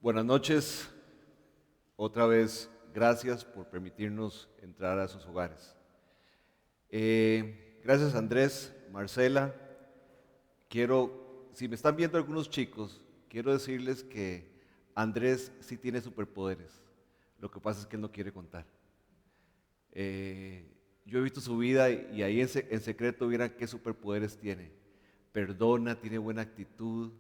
Buenas noches, otra vez gracias por permitirnos entrar a sus hogares. Gracias Andrés, Marcela. Si me están viendo algunos chicos, quiero decirles que Andrés sí tiene superpoderes. Lo que pasa es que él no quiere contar. Yo he visto su vida y ahí en secreto vieran qué superpoderes tiene. Perdona, tiene buena actitud,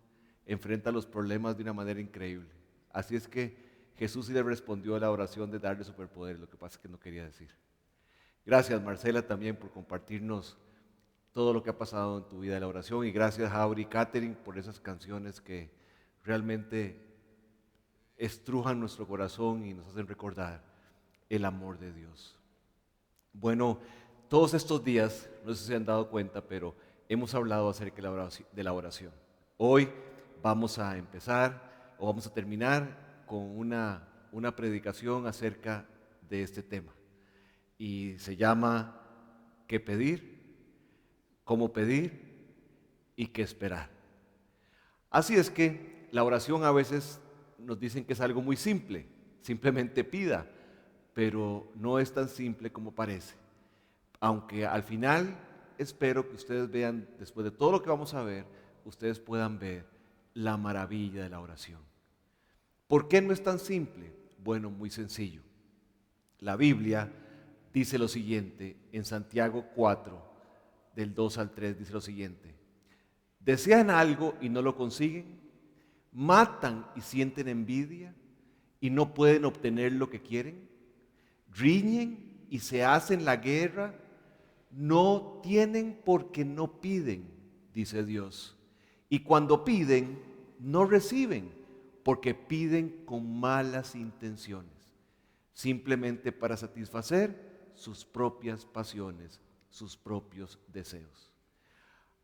enfrenta los problemas de una manera increíble. Así es que Jesús sí le respondió a la oración de darle superpoderes, lo que pasa es que no quería decir. Gracias Marcela también por compartirnos todo lo que ha pasado en tu vida de la oración y gracias Jauri y Catherine por esas canciones que realmente estrujan nuestro corazón y nos hacen recordar el amor de Dios. Bueno, todos estos días, no sé si se han dado cuenta, pero hemos hablado acerca de la oración. Hoy vamos a empezar o vamos a terminar con una predicación acerca de este tema. Y se llama ¿qué pedir? ¿Cómo pedir? ¿Y qué esperar? Así es que la oración a veces nos dicen que es algo muy simple, simplemente pida, pero no es tan simple como parece. Aunque al final espero que ustedes vean, después de todo lo que vamos a ver, ustedes puedan ver la maravilla de la oración. ¿Por qué no es tan simple? Bueno, muy sencillo. La Biblia dice lo siguiente, en Santiago 4, del 2 al 3, dice lo siguiente. ¿Desean algo y no lo consiguen? ¿Matan y sienten envidia y no pueden obtener lo que quieren? ¿Riñen y se hacen la guerra? No tienen porque no piden, dice Dios. Y cuando piden, no reciben, porque piden con malas intenciones, simplemente para satisfacer sus propias pasiones, sus propios deseos.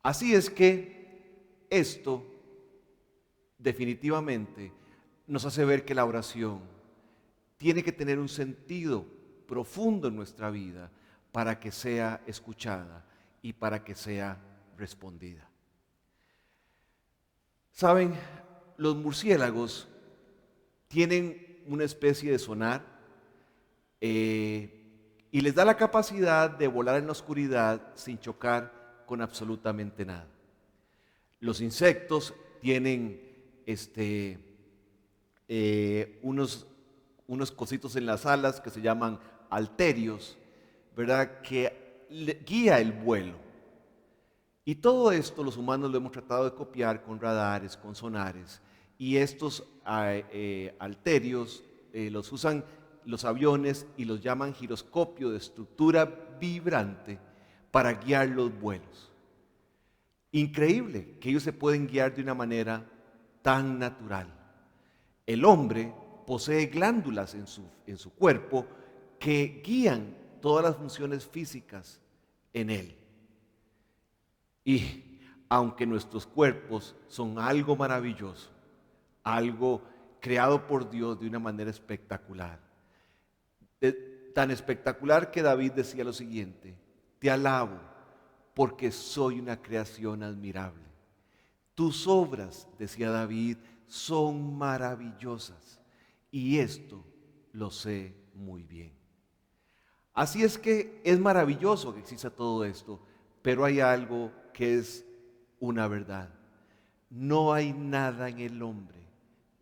Así es que esto definitivamente nos hace ver que la oración tiene que tener un sentido profundo en nuestra vida para que sea escuchada y para que sea respondida. Saben, los murciélagos tienen una especie de sonar y les da la capacidad de volar en la oscuridad sin chocar con absolutamente nada. Los insectos tienen unos cositos en las alas que se llaman halterios, ¿verdad? Que guía el vuelo. Y todo esto los humanos lo hemos tratado de copiar con radares, con sonares. Y estos halterios los usan los aviones y los llaman giroscopio de estructura vibrante para guiar los vuelos. Increíble que ellos se pueden guiar de una manera tan natural. El hombre posee glándulas en su cuerpo que guían todas las funciones físicas en él. Y aunque nuestros cuerpos son algo maravilloso, algo creado por Dios de una manera espectacular, tan espectacular que David decía lo siguiente: te alabo porque soy una creación admirable. Tus obras, decía David, son maravillosas y esto lo sé muy bien. Así es que es maravilloso que exista todo esto, pero hay algo que es una verdad. No hay nada en el hombre,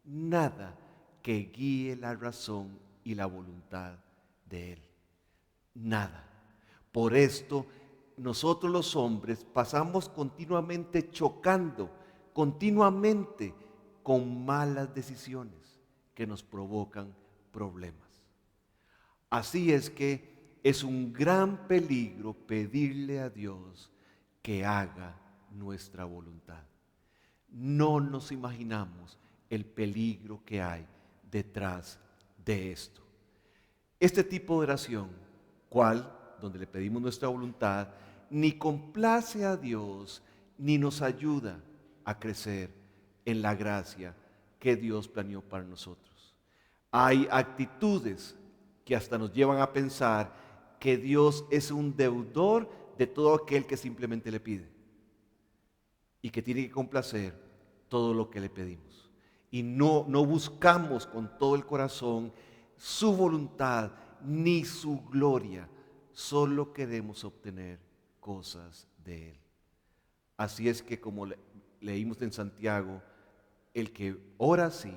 nada que guíe la razón y la voluntad de él. Nada. Por esto, nosotros los hombres pasamos continuamente chocando, continuamente con malas decisiones que nos provocan problemas. Así es que es un gran peligro pedirle a Dios que haga nuestra voluntad. No nos imaginamos el peligro que hay detrás de esto. Este tipo de oración, donde le pedimos nuestra voluntad, ni complace a Dios, ni nos ayuda a crecer en la gracia que Dios planeó para nosotros. Hay actitudes que hasta nos llevan a pensar que Dios es un deudor de todo aquel que simplemente le pide y que tiene que complacer todo lo que le pedimos. y no buscamos con todo el corazón su voluntad ni su gloria, solo queremos obtener cosas de Él. Así es que como leímos en Santiago, el que ora así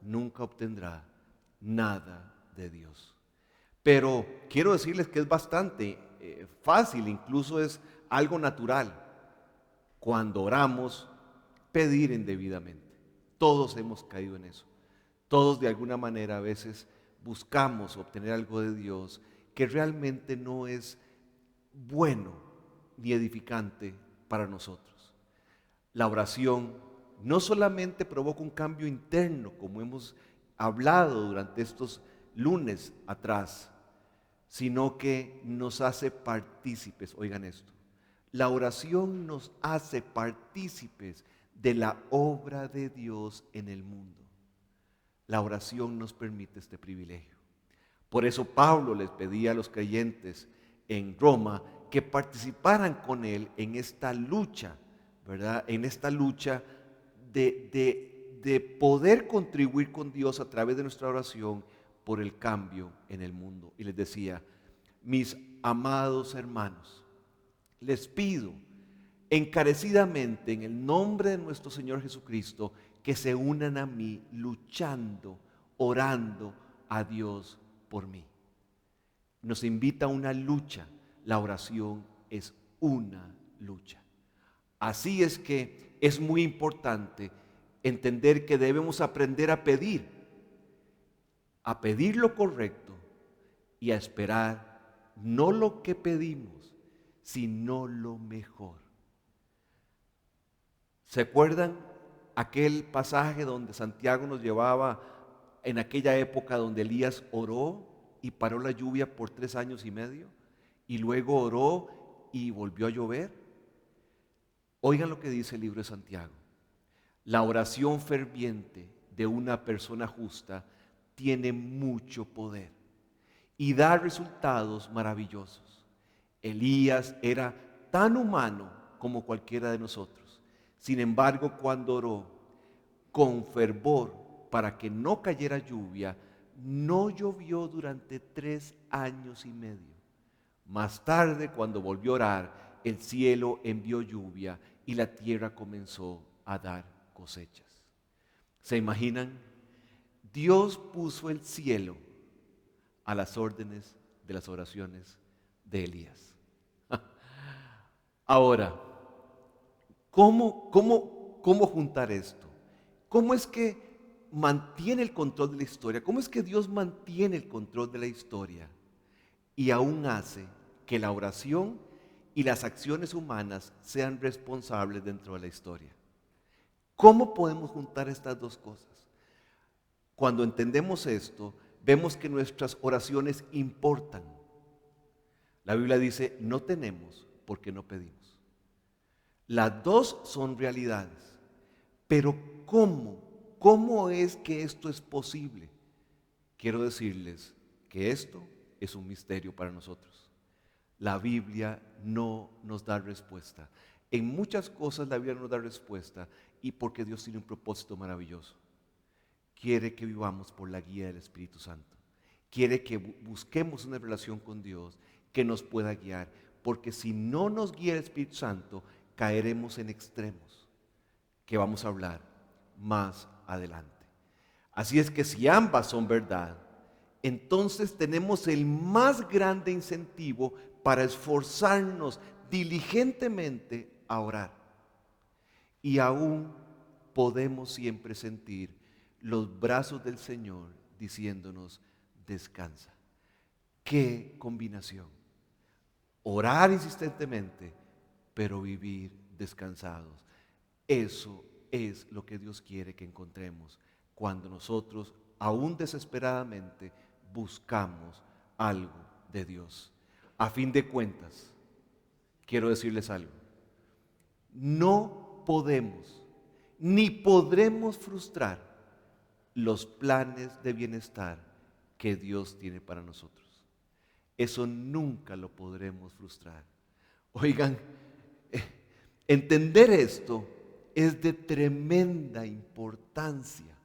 nunca obtendrá nada de Dios. Pero quiero decirles que es bastante fácil, incluso es algo natural cuando oramos pedir indebidamente. Todos hemos caído en eso. Todos de alguna manera a veces buscamos obtener algo de Dios que realmente no es bueno ni edificante para nosotros. La oración no solamente provoca un cambio interno, como hemos hablado durante estos lunes atrás, sino que nos hace partícipes. Oigan esto, la oración nos hace partícipes de la obra de Dios en el mundo. La oración nos permite este privilegio. Por eso Pablo les pedía a los creyentes en Roma que participaran con él en esta lucha, ¿verdad? En esta lucha de poder contribuir con Dios a través de nuestra oración por el cambio en el mundo. Y les decía, mis amados hermanos, les pido encarecidamente en el nombre de nuestro Señor Jesucristo que se unan a mí luchando, orando a Dios por mí. Nos invita a una lucha. La oración es una lucha. Así es que es muy importante entender que debemos aprender a pedir lo correcto y a esperar no lo que pedimos, sino lo mejor. ¿Se acuerdan aquel pasaje donde Santiago nos llevaba en aquella época donde Elías oró y paró la lluvia por 3 años y medio? Y luego oró y volvió a llover. Oigan lo que dice el libro de Santiago. La oración ferviente de una persona justa tiene mucho poder y da resultados maravillosos. Elías era tan humano como cualquiera de nosotros. Sin embargo, cuando oró con fervor para que no cayera lluvia, no llovió durante 3 años y medio. Más tarde, cuando volvió a orar, el cielo envió lluvia y la tierra comenzó a dar cosechas. ¿Se imaginan? Dios puso el cielo a las órdenes de las oraciones de Elías. Ahora, ¿cómo juntar esto? ¿Cómo es que mantiene el control de la historia? ¿Cómo es que Dios mantiene el control de la historia y aún hace que la oración y las acciones humanas sean responsables dentro de la historia? ¿Cómo podemos juntar estas dos cosas? Cuando entendemos esto, vemos que nuestras oraciones importan. La Biblia dice, no tenemos porque no pedimos. Las dos son realidades. Pero ¿cómo? ¿Cómo es que esto es posible? Quiero decirles que esto es un misterio para nosotros. La Biblia no nos da respuesta. En muchas cosas la Biblia no nos da respuesta y porque Dios tiene un propósito maravilloso. Quiere que vivamos por la guía del Espíritu Santo. Quiere que busquemos una relación con Dios que nos pueda guiar. Porque si no nos guía el Espíritu Santo, caeremos en extremos que vamos a hablar más adelante. Así es que si ambas son verdad, entonces tenemos el más grande incentivo para esforzarnos diligentemente a orar. Y aún podemos siempre sentir los brazos del Señor diciéndonos, descansa. ¡Qué combinación! Orar insistentemente, pero vivir descansados. Eso es lo que Dios quiere que encontremos cuando nosotros, aún desesperadamente, buscamos algo de Dios. A fin de cuentas, quiero decirles algo. No podemos ni podremos frustrar los planes de bienestar que Dios tiene para nosotros. Eso nunca lo podremos frustrar. Oigan, entender esto es de tremenda importancia,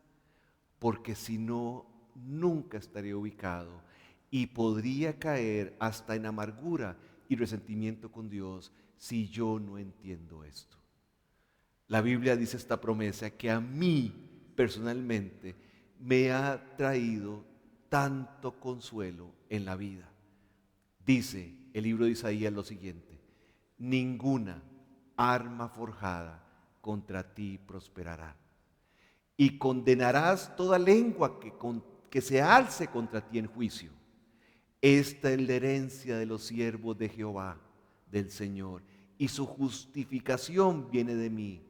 porque si no, nunca estaría ubicado y podría caer hasta en amargura y resentimiento con Dios si yo no entiendo esto. La Biblia dice esta promesa que a mí personalmente me ha traído tanto consuelo en la vida. Dice el libro de Isaías lo siguiente: ninguna arma forjada contra ti prosperará, y condenarás toda lengua que se alce contra ti en juicio. Esta es la herencia de los siervos de Jehová, del Señor, y su justificación viene de mí.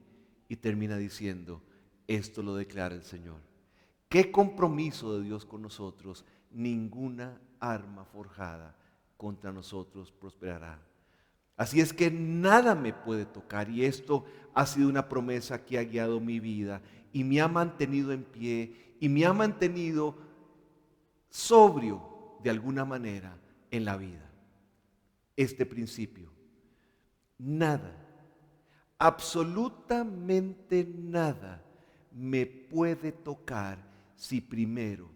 Y termina diciendo, esto lo declara el Señor. ¿Qué compromiso de Dios con nosotros? Ninguna arma forjada contra nosotros prosperará. Así es que nada me puede tocar, y esto ha sido una promesa que ha guiado mi vida y me ha mantenido en pie y me ha mantenido sobrio de alguna manera en la vida. Este principio: nada, absolutamente nada me puede tocar si primero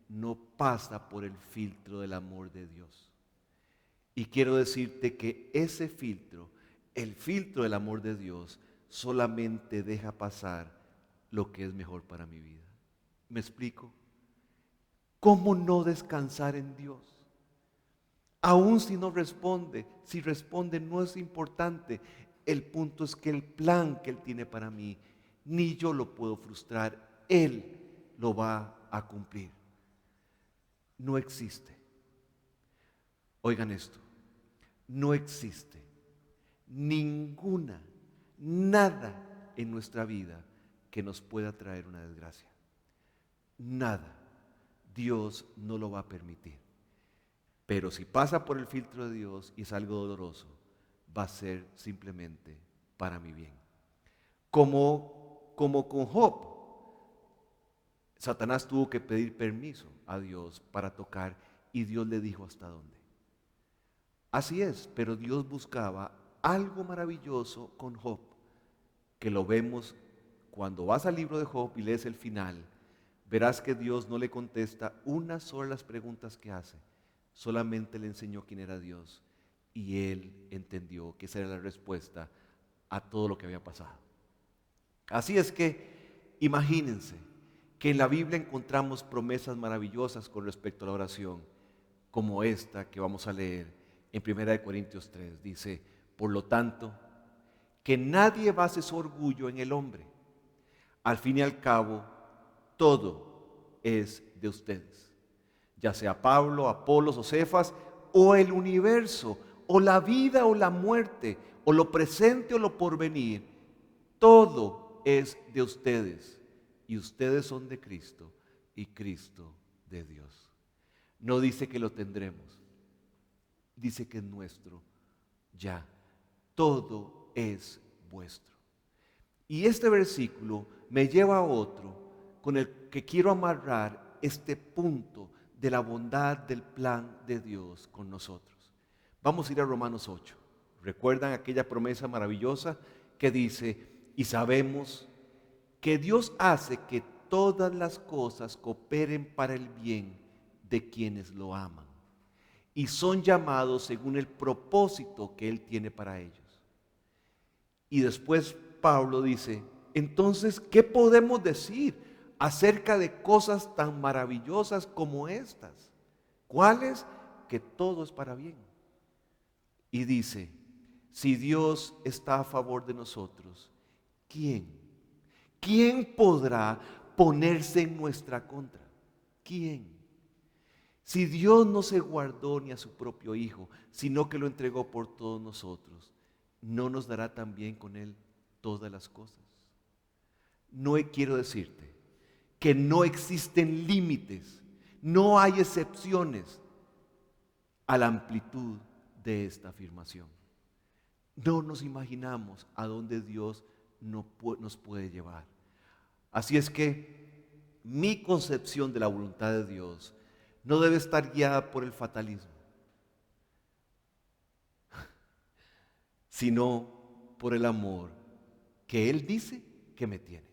no pasa por el filtro del amor de Dios. Y quiero decirte que ese filtro, el filtro del amor de Dios, solamente deja pasar lo que es mejor para mi vida. ¿Me explico? ¿Cómo no descansar en Dios? Aún si no responde, si responde no es importante. El punto es que el plan que Él tiene para mí, ni yo lo puedo frustrar, Él lo va a cumplir. No existe. Oigan esto, no existe nada en nuestra vida que nos pueda traer una desgracia. Nada. Dios no lo va a permitir. Pero si pasa por el filtro de Dios y es algo doloroso, va a ser simplemente para mi bien. Como con Job, Satanás tuvo que pedir permiso a Dios para tocar y Dios le dijo hasta dónde. Así es, pero Dios buscaba algo maravilloso con Job, que lo vemos cuando vas al libro de Job y lees el final. Verás que Dios no le contesta una sola de las preguntas que hace, solamente le enseñó quién era Dios y él entendió que esa era la respuesta a todo lo que había pasado. Así es que imagínense que en la Biblia encontramos promesas maravillosas con respecto a la oración, como esta que vamos a leer en 1 Corintios 3. Dice, por lo tanto, que nadie base su orgullo en el hombre. Al fin y al cabo, todo es de ustedes, ya sea Pablo, Apolos o Cefas, o el universo, o la vida o la muerte, o lo presente o lo porvenir. Todo es de ustedes, y ustedes son de Cristo, y Cristo de Dios. No dice que lo tendremos, dice que es nuestro ya. Todo es vuestro. Y este versículo me lleva a otro con el que quiero amarrar este punto de la bondad del plan de Dios con nosotros. Vamos a ir a Romanos 8. ¿Recuerdan aquella promesa maravillosa que dice, y sabemos que Dios hace que todas las cosas cooperen para el bien de quienes lo aman y son llamados según el propósito que Él tiene para ellos? Y después Pablo dice, entonces, ¿qué podemos decir acerca de cosas tan maravillosas como estas? ¿Cuáles? Que todo es para bien. Y dice, si Dios está a favor de nosotros, ¿quién? ¿Quién podrá ponerse en nuestra contra? ¿Quién? Si Dios no se guardó ni a su propio Hijo, sino que lo entregó por todos nosotros, ¿no nos dará también con Él todas las cosas? No quiero decirte que no existen límites, no hay excepciones a la amplitud de esta afirmación. No nos imaginamos a dónde Dios nos puede llevar. Así es que mi concepción de la voluntad de Dios no debe estar guiada por el fatalismo, sino por el amor que Él dice que me tiene.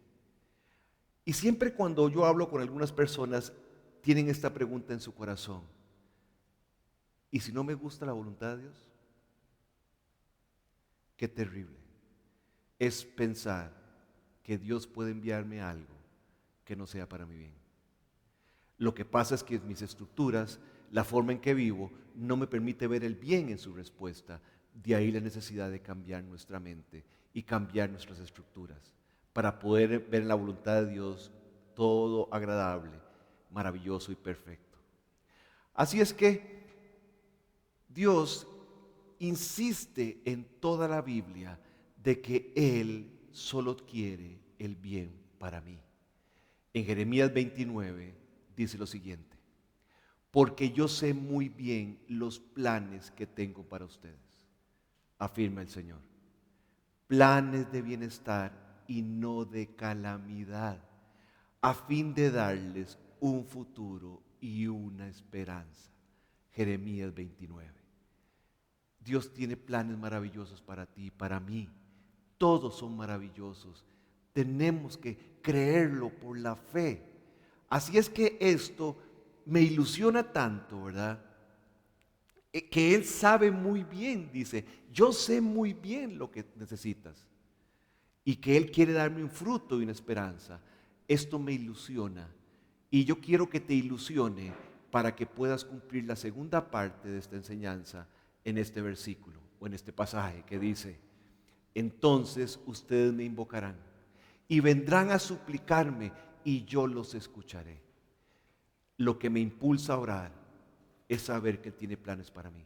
Y siempre cuando yo hablo con algunas personas, tienen esta pregunta en su corazón: ¿y si no me gusta la voluntad de Dios? Qué terrible es pensar que Dios puede enviarme algo que no sea para mi bien. Lo que pasa es que mis estructuras, la forma en que vivo, no me permite ver el bien en su respuesta. De ahí la necesidad de cambiar nuestra mente y cambiar nuestras estructuras para poder ver en la voluntad de Dios todo agradable, maravilloso y perfecto. Así es que Dios insiste en toda la Biblia de que Él solo quiere el bien para mí. En Jeremías 29 dice lo siguiente: porque yo sé muy bien los planes que tengo para ustedes, afirma el Señor, planes de bienestar y no de calamidad, a fin de darles un futuro y una esperanza. Jeremías 29. Dios tiene planes maravillosos para ti, para mí. Todos son maravillosos. Tenemos que creerlo por la fe. Así es que esto me ilusiona tanto, ¿verdad? Que Él sabe muy bien, dice, yo sé muy bien lo que necesitas. Y que Él quiere darme un fruto y una esperanza. Esto me ilusiona. Y yo quiero que te ilusione para que puedas cumplir la segunda parte de esta enseñanza en este versículo o en este pasaje que dice: entonces ustedes me invocarán y vendrán a suplicarme y yo los escucharé. Lo que me impulsa a orar es saber que Él tiene planes para mí.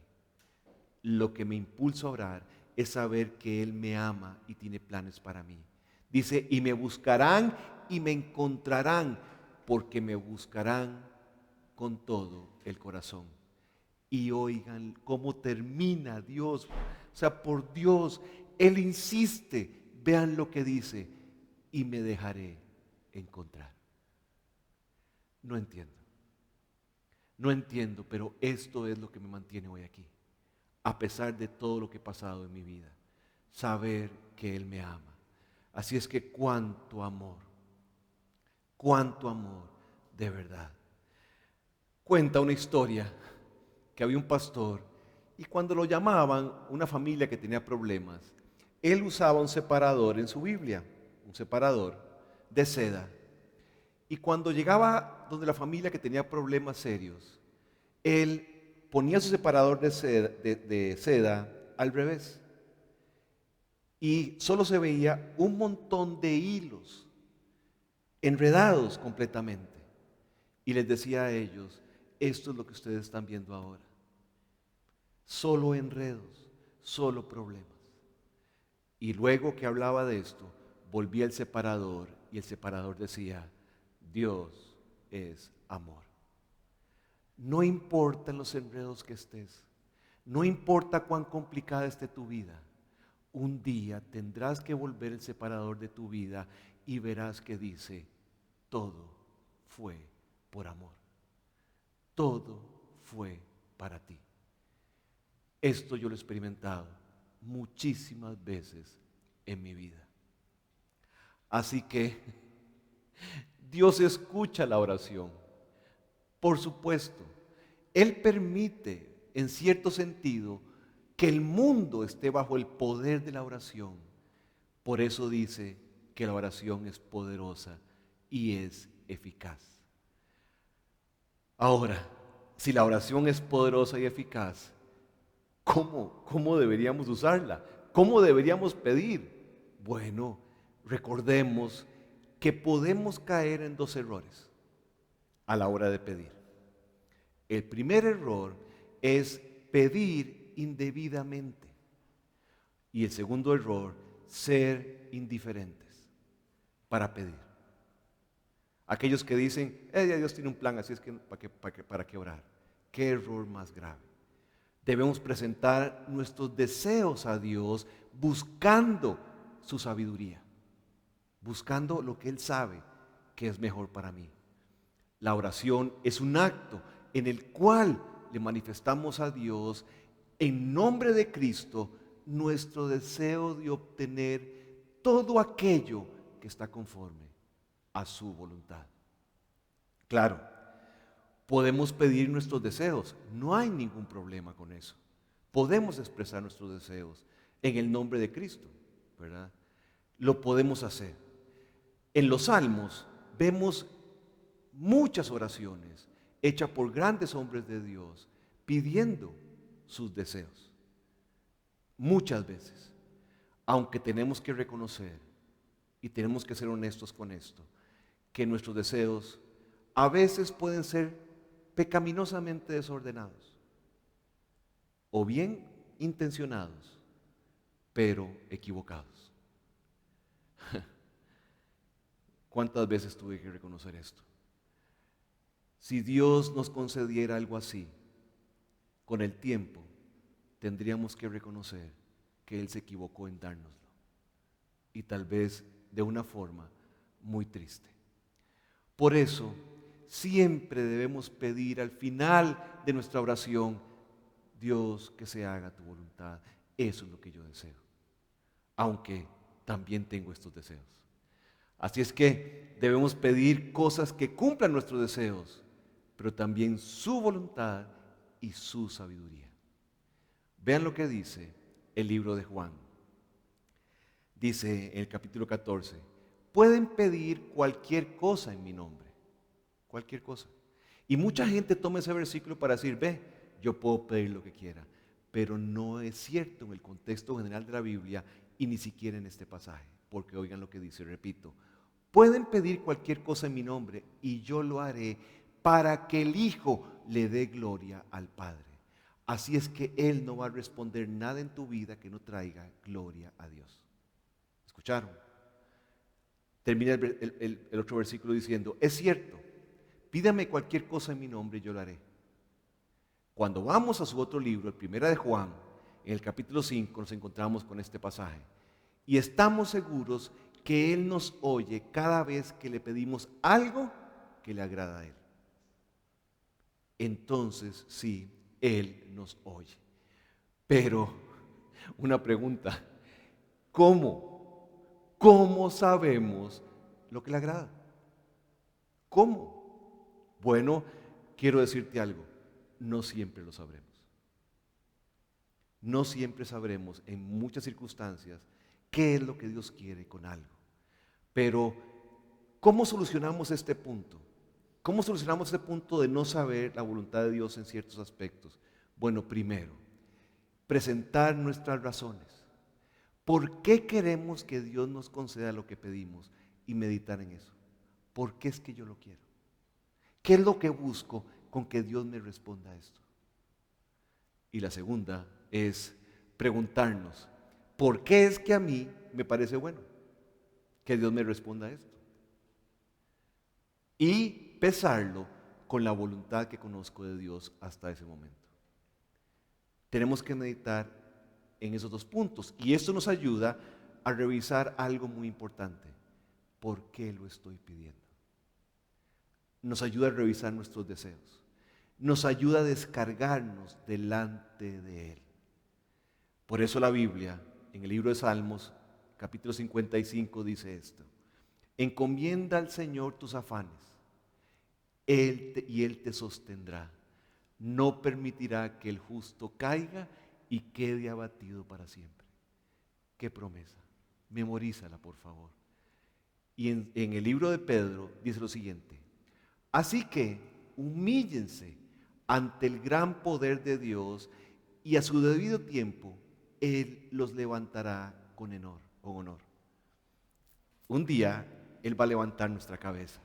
Lo que me impulsa a orar es saber que Él me ama y tiene planes para mí. Dice, y me buscarán y me encontrarán, porque me buscarán con todo el corazón. Y oigan cómo termina Dios. O sea, por Dios, Él insiste. Vean lo que dice: y me dejaré encontrar. No entiendo. No entiendo, pero esto es lo que me mantiene hoy aquí. A pesar de todo lo que he pasado en mi vida, saber que Él me ama. Así es que cuánto amor de verdad. Cuenta una historia que había un pastor y cuando lo llamaban una familia que tenía problemas, él usaba un separador en su Biblia, un separador de seda. Y cuando llegaba donde la familia que tenía problemas serios, él ponía su separador de seda al revés y solo se veía un montón de hilos enredados completamente. Y les decía a ellos: esto es lo que ustedes están viendo ahora. Solo enredos, solo problemas. Y luego que hablaba de esto, volvía el separador y el separador decía: Dios es amor. No importa los enredos que estés, no importa cuán complicada esté tu vida, un día tendrás que volver el separador de tu vida y verás que dice: todo fue por amor. Todo fue para ti. Esto yo lo he experimentado muchísimas veces en mi vida. Así que Dios escucha la oración. Por supuesto, Él permite, en cierto sentido, que el mundo esté bajo el poder de la oración. Por eso dice que la oración es poderosa y es eficaz. Ahora, si la oración es poderosa y eficaz, ¿cómo deberíamos usarla? ¿Cómo deberíamos pedir? Bueno, recordemos que podemos caer en dos errores a la hora de pedir. El primer error es pedir indebidamente. Y el segundo error, ser indiferentes para pedir. Aquellos que dicen: ya Dios tiene un plan, así es que ¿para qué orar? ¿Qué error más grave? Debemos presentar nuestros deseos a Dios buscando su sabiduría, buscando lo que Él sabe que es mejor para mí. La oración es un acto en el cual le manifestamos a Dios en nombre de Cristo nuestro deseo de obtener todo aquello que está conforme a su voluntad. Claro, podemos pedir nuestros deseos, no hay ningún problema con eso. Podemos expresar nuestros deseos en el nombre de Cristo, ¿verdad? Lo podemos hacer. En los Salmos vemos muchas oraciones hechas por grandes hombres de Dios pidiendo sus deseos. Muchas veces, aunque tenemos que reconocer y tenemos que ser honestos con esto, que nuestros deseos a veces pueden ser pecaminosamente desordenados o bien intencionados, pero equivocados. ¿Cuántas veces tuve que reconocer esto? Si Dios nos concediera algo así, con el tiempo tendríamos que reconocer que Él se equivocó en dárnoslo, y tal vez de una forma muy triste. Por eso, siempre debemos pedir al final de nuestra oración: Dios, que se haga tu voluntad. Eso es lo que yo deseo, aunque también tengo estos deseos. Así es que debemos pedir cosas que cumplan nuestros deseos, pero también su voluntad y su sabiduría. Vean lo que dice el libro de Juan. Dice en el capítulo 14, pueden pedir cualquier cosa en mi nombre, cualquier cosa. Y mucha gente toma ese versículo para decir, ve, yo puedo pedir lo que quiera, pero no es cierto en el contexto general de la Biblia y ni siquiera en este pasaje, porque oigan lo que dice, repito, pueden pedir cualquier cosa en mi nombre y yo lo haré para que el Hijo le dé gloria al Padre. Así es que Él no va a responder nada en tu vida que no traiga gloria a Dios. ¿Escucharon? Termina el otro versículo diciendo, es cierto, pídame cualquier cosa en mi nombre y yo lo haré. Cuando vamos a su otro libro, el Primera de Juan, en el capítulo 5, nos encontramos con este pasaje. Y estamos seguros que Él nos oye cada vez que le pedimos algo que le agrada a Él. Entonces, sí, Él nos oye. Pero, una pregunta, ¿cómo? ¿Cómo sabemos lo que le agrada? ¿Cómo? Bueno, quiero decirte algo, no siempre lo sabremos. No siempre sabremos en muchas circunstancias qué es lo que Dios quiere con algo. Pero, ¿cómo solucionamos este punto? ¿Cómo solucionamos este punto de no saber la voluntad de Dios en ciertos aspectos? Bueno, primero, presentar nuestras razones. ¿Por qué queremos que Dios nos conceda lo que pedimos? Y meditar en eso. ¿Por qué es que yo lo quiero? ¿Qué es lo que busco con que Dios me responda a esto? Y la segunda es preguntarnos, ¿por qué es que a mí me parece bueno que Dios me responda a esto? Y pesarlo con la voluntad que conozco de Dios hasta ese momento. Tenemos que meditar en esos dos puntos y esto nos ayuda a revisar algo muy importante. ¿Por qué lo estoy pidiendo? Nos ayuda a revisar nuestros deseos. Nos ayuda a descargarnos delante de Él. Por eso la Biblia, en el libro de Salmos, capítulo 55, dice esto: encomienda al Señor tus afanes, y Él te sostendrá. No permitirá que el justo caiga y quede abatido para siempre. ¿Qué promesa? Memorízala, por favor. Y en el libro de Pedro dice lo siguiente: así que humíllense ante el gran poder de Dios y a su debido tiempo Él los levantará con honor. Un día Él va a levantar nuestra cabeza.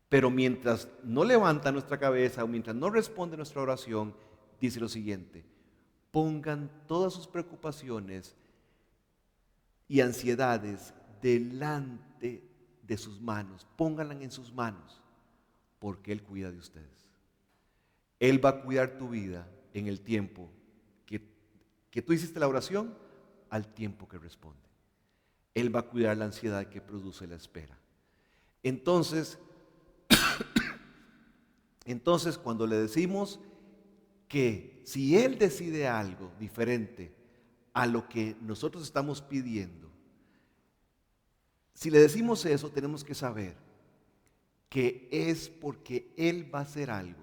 Pero mientras no levanta nuestra cabeza o mientras no responde nuestra oración, dice lo siguiente: pongan todas sus preocupaciones y ansiedades delante de sus manos, pónganlas en sus manos, porque Él cuida de ustedes. Él va a cuidar tu vida en el tiempo que tú hiciste la oración, al tiempo que responde. Él va a cuidar la ansiedad que produce la espera. Entonces, cuando le decimos que si Él decide algo diferente a lo que nosotros estamos pidiendo, Si le decimos eso, tenemos que saber que es porque Él va a hacer algo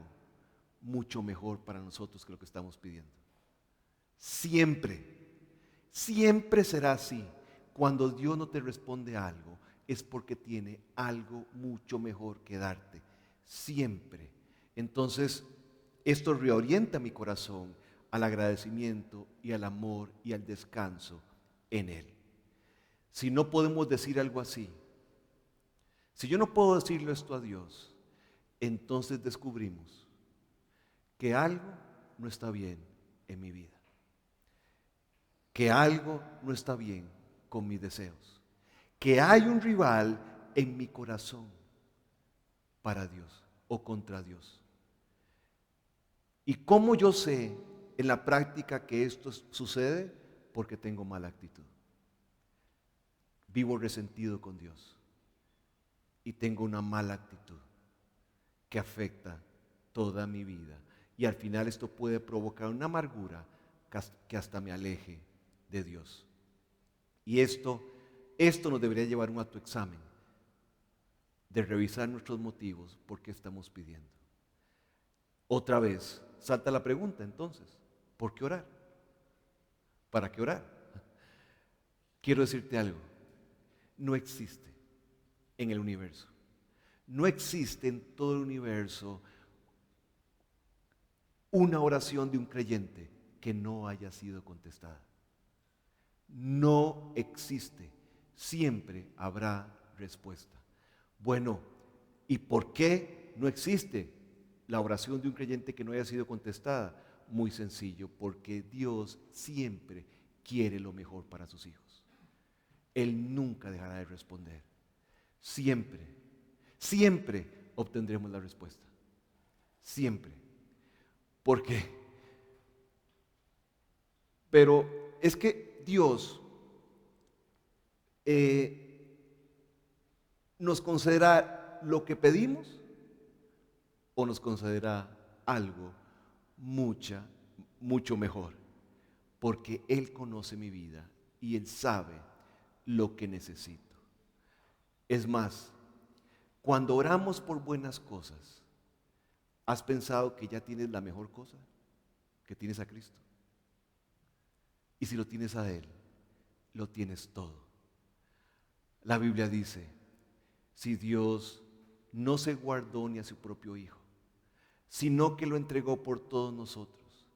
mucho mejor para nosotros que lo que estamos pidiendo. Siempre, siempre será así. Cuando Dios no te responde algo, es porque tiene algo mucho mejor que darte. Siempre. Entonces, esto reorienta mi corazón al agradecimiento y al amor y al descanso en Él. Si no podemos decir algo así, si yo no puedo decirle esto a Dios, entonces descubrimos que algo no está bien en mi vida, que algo no está bien con mis deseos, que hay un rival en mi corazón para Dios o contra Dios. ¿Y cómo yo sé en la práctica que esto sucede? Porque tengo mala actitud. Vivo resentido con Dios y tengo una mala actitud que afecta toda mi vida. Y al final esto puede provocar una amargura que hasta me aleje de Dios. Y esto nos debería llevar a un autoexamen de revisar nuestros motivos, por qué estamos pidiendo. Otra vez, salta la pregunta entonces, ¿por qué orar? ¿Para qué orar? Quiero decirte algo, no existe en el universo, no existe en todo el universo una oración de un creyente que no haya sido contestada. No existe, siempre habrá respuesta. Bueno, ¿y por qué no existe la oración de un creyente que no haya sido contestada? Muy sencillo, porque Dios siempre quiere lo mejor para sus hijos. Él nunca dejará de responder. Siempre, siempre obtendremos la respuesta. Siempre. ¿Por qué? Pero es que Dios nos concederá lo que pedimos o nos concederá algo mucho mejor, porque Él conoce mi vida y Él sabe lo que necesito. Es más, cuando oramos por buenas cosas, ¿has pensado que ya tienes la mejor cosa? Que tienes a Cristo. Y si lo tienes a Él, lo tienes todo. La Biblia dice, si Dios no se guardó ni a su propio Hijo, sino que lo entregó por todos nosotros,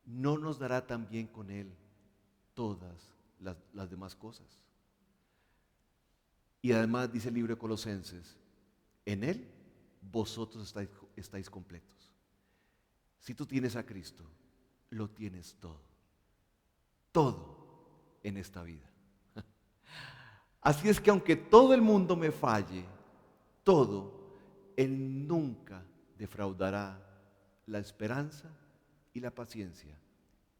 ¿no nos dará también con Él todas las demás cosas? Y además dice el libro de Colosenses, en Él vosotros estáis completos. Si tú tienes a Cristo, lo tienes todo. Todo en esta vida. Así es que aunque todo el mundo me falle, todo, Él nunca defraudará la esperanza y la paciencia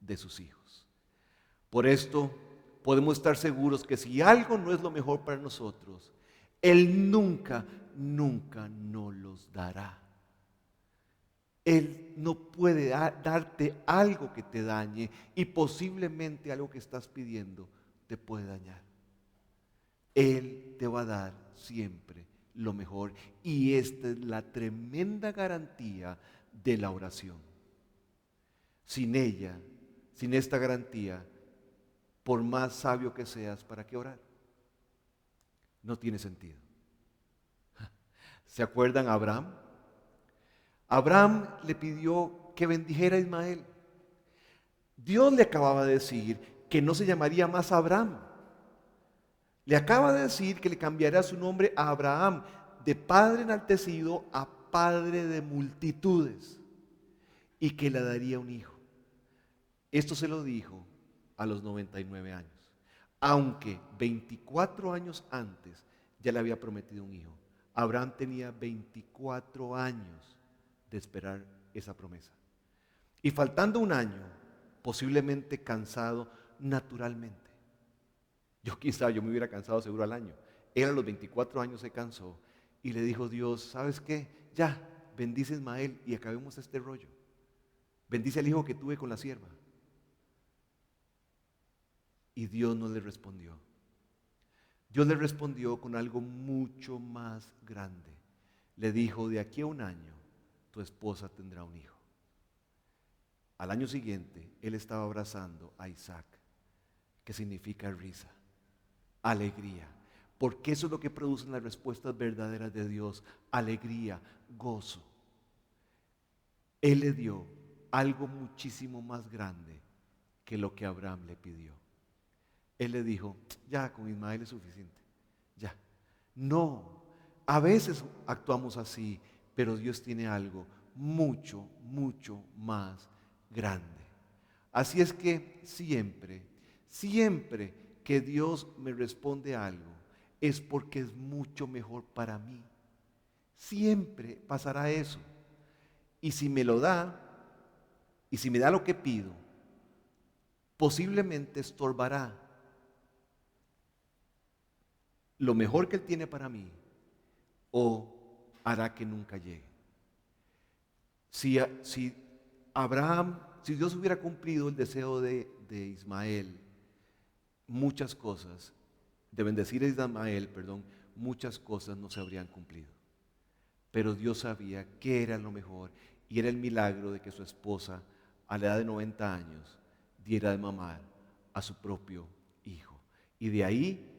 de sus hijos. Por esto podemos estar seguros que si algo no es lo mejor para nosotros, Él nunca nos los dará. Él no puede darte algo que te dañe y posiblemente algo que estás pidiendo te puede dañar. Él te va a dar siempre lo mejor y esta es la tremenda garantía de la oración. Sin ella, sin esta garantía, por más sabio que seas, ¿para qué orar? No tiene sentido. ¿Se acuerdan a Abraham? Abraham le pidió que bendijera a Ismael. Dios le acababa de decir que no se llamaría más Abraham. Le acaba de decir que le cambiaría su nombre a Abraham, de padre enaltecido a padre de multitudes, y que le daría un hijo. Esto se lo dijo a los 99 años, aunque 24 años antes ya le había prometido un hijo. Abraham tenía 24 años de esperar esa promesa. Y faltando un año, posiblemente cansado naturalmente. Yo quizá yo me hubiera cansado seguro al año. Él a los 24 años se cansó y le dijo Dios, ¿sabes qué? Ya, bendice a Ismael y acabemos este rollo. Bendice al hijo que tuve con la sierva. Y Dios no le respondió. Dios le respondió con algo mucho más grande. Le dijo, de aquí a un año, tu esposa tendrá un hijo. Al año siguiente, él estaba abrazando a Isaac, que significa risa, alegría. Porque eso es lo que producen las respuestas verdaderas de Dios, alegría, gozo. Él le dio algo muchísimo más grande que lo que Abraham le pidió. Él le dijo, ya con Ismael es suficiente, ya. No, a veces actuamos así, pero Dios tiene algo mucho, mucho más grande. Así es que siempre, siempre que Dios me responde algo, es porque es mucho mejor para mí. Siempre pasará eso. Y si me lo da, y si me da lo que pido, posiblemente estorbará lo mejor que Él tiene para mí, o hará que nunca llegue. Si Abraham, si Dios hubiera cumplido el deseo de Ismael, muchas cosas, de bendecir a Ismael, muchas cosas no se habrían cumplido. Pero Dios sabía que era lo mejor, y era el milagro de que su esposa, a la edad de 90 años, diera de mamar a su propio hijo. Y de ahí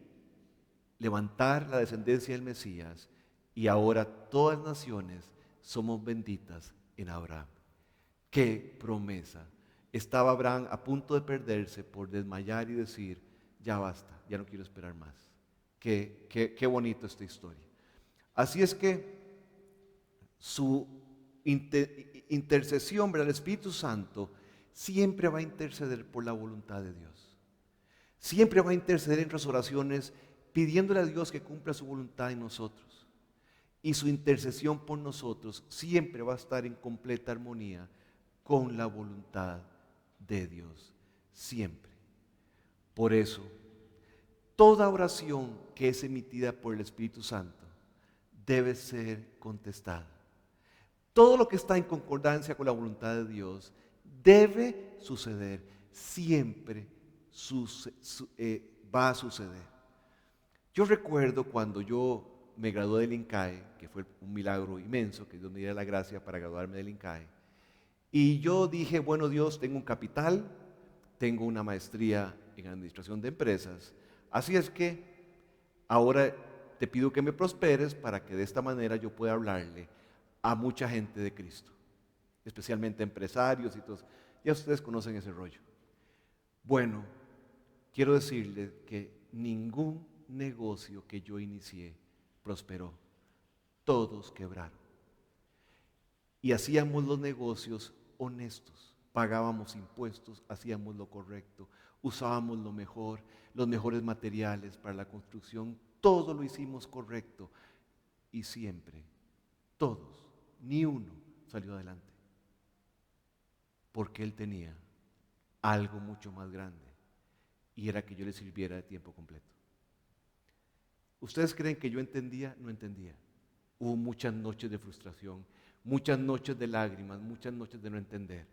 levantar la descendencia del Mesías, y ahora todas las naciones somos benditas en Abraham. ¡Qué promesa! Estaba Abraham a punto de perderse por desmayar y decir, ya basta, ya no quiero esperar más. Qué bonito esta historia. Así es que su intercesión, ¿verdad? El Espíritu Santo siempre va a interceder por la voluntad de Dios. Siempre va a interceder en nuestras oraciones pidiéndole a Dios que cumpla su voluntad en nosotros. Y su intercesión por nosotros siempre va a estar en completa armonía con la voluntad de Dios. Siempre. Por eso, toda oración que es emitida por el Espíritu Santo debe ser contestada. Todo lo que está en concordancia con la voluntad de Dios debe suceder. Siempre va a suceder. Yo recuerdo cuando yo me gradué del INCAE, que fue un milagro inmenso, que Dios me diera la gracia para graduarme del INCAE. Y yo dije, bueno Dios, tengo un capital, tengo una maestría en administración de empresas, así es que ahora te pido que me prosperes para que de esta manera yo pueda hablarle a mucha gente de Cristo, especialmente empresarios y todos. Ya ustedes conocen ese rollo. Bueno, quiero decirles que ningún negocio que yo inicié prosperó. Todos quebraron. Y hacíamos los negocios honestos, pagábamos impuestos, hacíamos lo correcto, usábamos lo mejor, los mejores materiales para la construcción, todo lo hicimos correcto. Y siempre, todos, ni uno salió adelante. Porque Él tenía algo mucho más grande, y era que yo le sirviera de tiempo completo. ¿Ustedes creen que yo entendía? No entendía. Hubo muchas noches de frustración, muchas noches de lágrimas, muchas noches de no entender.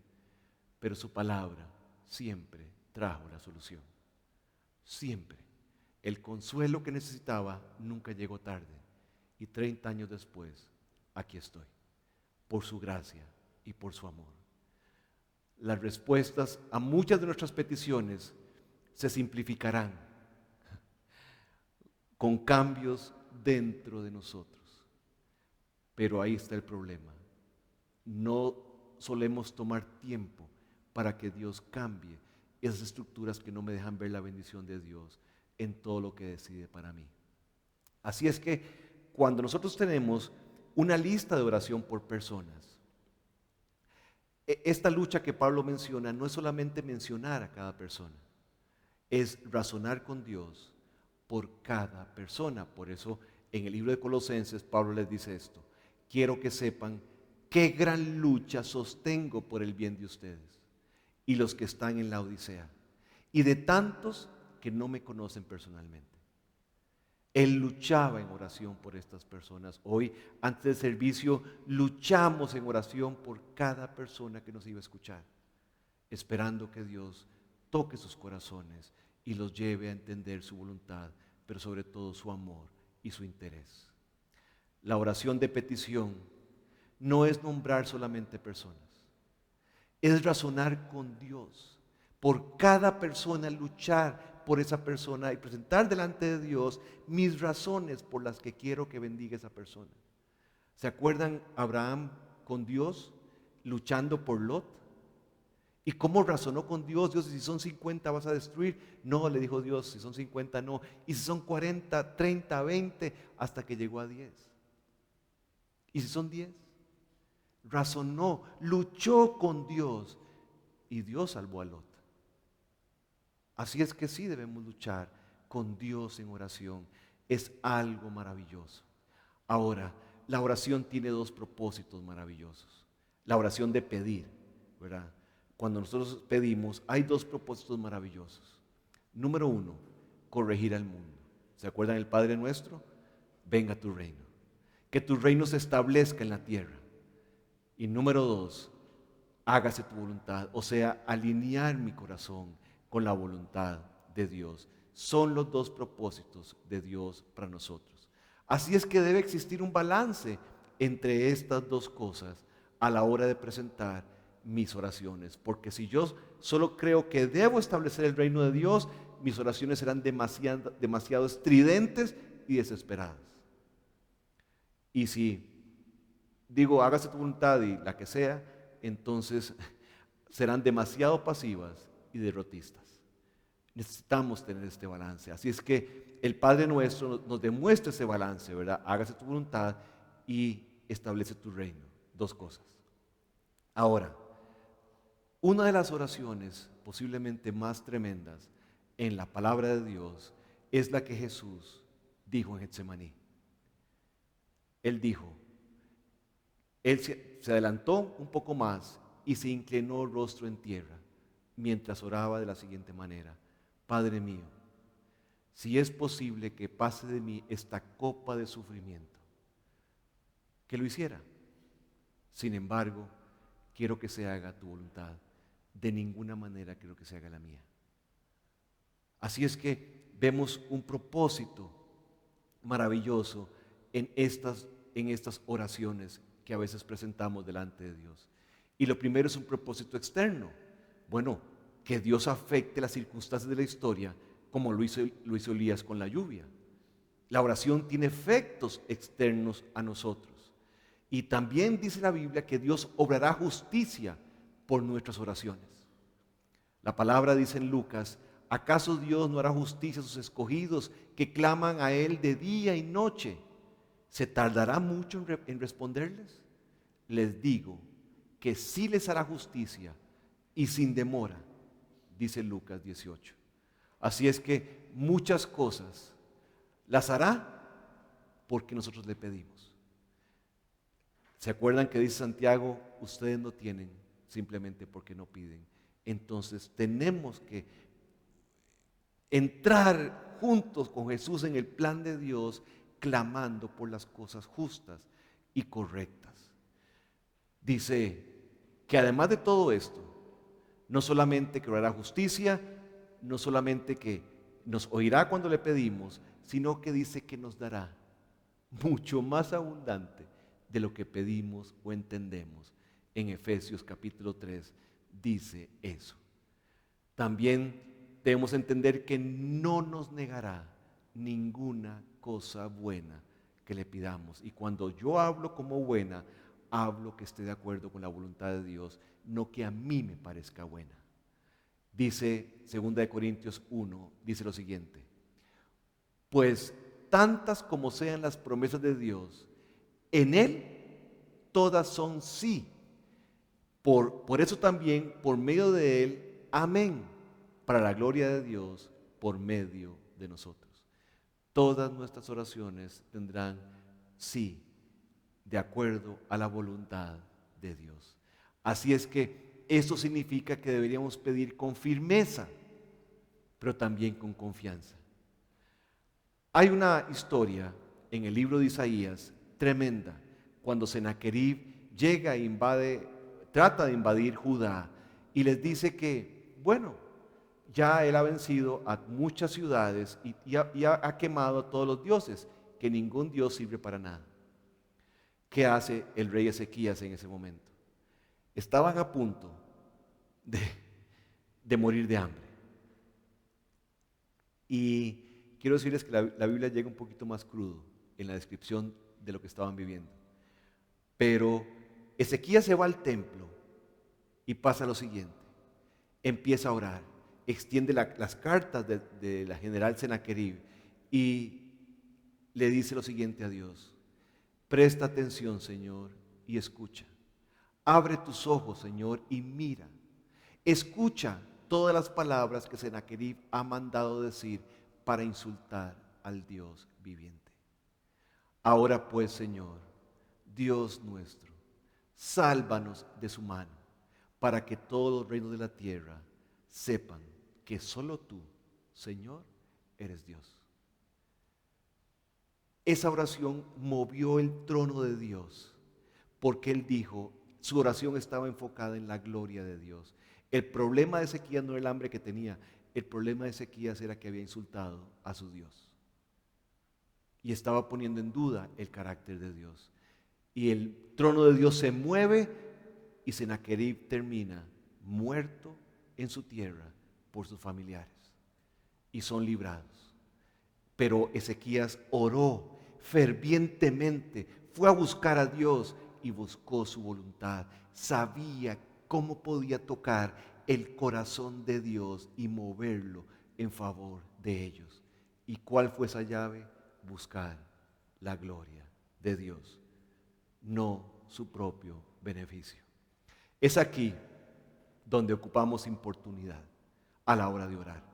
Pero su palabra siempre trajo la solución. Siempre. El consuelo que necesitaba nunca llegó tarde. Y 30 años después, aquí estoy. Por su gracia y por su amor. Las respuestas a muchas de nuestras peticiones se simplificarán con cambios dentro de nosotros. Pero ahí está el problema. No solemos tomar tiempo para que Dios cambie esas estructuras que no me dejan ver la bendición de Dios en todo lo que decide para mí. Así es que cuando nosotros tenemos una lista de oración por personas, esta lucha que Pablo menciona no es solamente mencionar a cada persona, es razonar con Dios por cada persona. Por eso en el libro de Colosenses Pablo les dice esto: quiero que sepan qué gran lucha sostengo por el bien de ustedes y los que están en la Odisea y de tantos que no me conocen personalmente. Él luchaba en oración por estas personas. Hoy, antes del servicio, luchamos en oración por cada persona que nos iba a escuchar, esperando que Dios toque sus corazones y los lleve a entender su voluntad, pero sobre todo su amor y su interés. La oración de petición no es nombrar solamente personas, es razonar con Dios por cada persona, luchar por esa persona y presentar delante de Dios mis razones por las que quiero que bendiga esa persona. ¿Se acuerdan Abraham con Dios luchando por Lot? ¿Y cómo razonó con Dios? Dios, si son 50 vas a destruir. No, le dijo Dios, si son 50 no. Y si son 40, 30, 20, hasta que llegó a 10. ¿Y si son 10? Razonó, luchó con Dios y Dios salvó a Lot. Así es que sí debemos luchar con Dios en oración. Es algo maravilloso. Ahora, la oración tiene dos propósitos maravillosos. La oración de pedir, ¿verdad? Cuando nosotros pedimos, hay dos propósitos maravillosos. Número uno, corregir al mundo. ¿Se acuerdan el Padre Nuestro? Venga tu reino. Que tu reino se establezca en la tierra. Y número dos, hágase tu voluntad. O sea, alinear mi corazón con la voluntad de Dios. Son los dos propósitos de Dios para nosotros. Así es que debe existir un balance entre estas dos cosas a la hora de presentar mis oraciones. Porque si yo solo creo que debo establecer el reino de Dios, mis oraciones serán demasiado estridentes y desesperadas. Y si digo, hágase tu voluntad y la que sea, entonces serán demasiado pasivas y derrotistas. Necesitamos tener este balance. Así es que el Padre Nuestro nos demuestra ese balance, ¿verdad? Hágase tu voluntad y establece tu reino. Dos cosas. Ahora, una de las oraciones posiblemente más tremendas en la palabra de Dios es la que Jesús dijo en Getsemaní. Él dijo, Él se adelantó un poco más y se inclinó rostro en tierra mientras oraba de la siguiente manera: Padre mío, si es posible que pase de mí esta copa de sufrimiento, que lo hiciera. Sin embargo, quiero que se haga tu voluntad. De ninguna manera quiero que se haga la mía. Así es que vemos un propósito maravilloso en estas oraciones que a veces presentamos delante de Dios. Y lo primero es un propósito externo. Bueno, que Dios afecte las circunstancias de la historia como lo hizo Elías con la lluvia. La oración tiene efectos externos a nosotros. Y también dice la Biblia que Dios obrará justicia por nuestras oraciones. La palabra dice en Lucas: ¿acaso Dios no hará justicia a sus escogidos que claman a Él de día y noche? ¿Se tardará mucho en responderles? Les digo que sí les hará justicia y sin demora, dice Lucas 18. Así es que muchas cosas las hará porque nosotros le pedimos. ¿Se acuerdan que dice Santiago? Ustedes no tienen simplemente porque no piden. Entonces tenemos que entrar juntos con Jesús en el plan de Dios, clamando por las cosas justas y correctas. Dice que además de todo esto, no solamente que hará justicia, no solamente que nos oirá cuando le pedimos, sino que dice que nos dará mucho más abundante de lo que pedimos o entendemos. En Efesios capítulo 3 dice eso. También debemos entender que no nos negará ninguna cosa buena que le pidamos. Y cuando yo hablo como buena, hablo que esté de acuerdo con la voluntad de Dios, no que a mí me parezca buena. Dice 2 Corintios 1, dice lo siguiente: pues tantas como sean las promesas de Dios, en Él todas son sí. Por eso también, por medio de Él, amén, para la gloria de Dios, por medio de nosotros. Todas nuestras oraciones tendrán sí, de acuerdo a la voluntad de Dios. Así es que eso significa que deberíamos pedir con firmeza, pero también con confianza. Hay una historia en el libro de Isaías tremenda, cuando Sennacherib llega e trata de invadir Judá y les dice que, bueno, ya él ha vencido a muchas ciudades y ha quemado a todos los dioses, que ningún dios sirve para nada. ¿Qué hace el rey Ezequías en ese momento? Estaban a punto de, de morir de hambre. Y quiero decirles que la Biblia llega un poquito más crudo en la descripción de lo que estaban viviendo. Pero Ezequías se va al templo y pasa lo siguiente. Empieza a orar, extiende las cartas de la general Sennacherib y le dice lo siguiente a Dios: presta atención, Señor, y escucha. Abre tus ojos, Señor, y mira. Escucha todas las palabras que Sennacherib ha mandado decir para insultar al Dios viviente. Ahora pues, Señor, Dios nuestro, sálvanos de su mano, para que todos los reinos de la tierra sepan que solo tú, Señor, eres Dios. Esa oración movió el trono de Dios, porque él dijo, su oración estaba enfocada en la gloria de Dios. El problema de Ezequías no era el hambre que tenía, el problema de Ezequías era que había insultado a su Dios. Y estaba poniendo en duda el carácter de Dios. Y el trono de Dios se mueve y Sennacherib termina muerto en su tierra por sus familiares. Y son librados. Pero Ezequías oró fervientemente, fue a buscar a Dios y buscó su voluntad. Sabía cómo podía tocar el corazón de Dios y moverlo en favor de ellos. ¿Y cuál fue esa llave? Buscar la gloria de Dios, no su propio beneficio. Es aquí donde ocupamos importunidad a la hora de orar.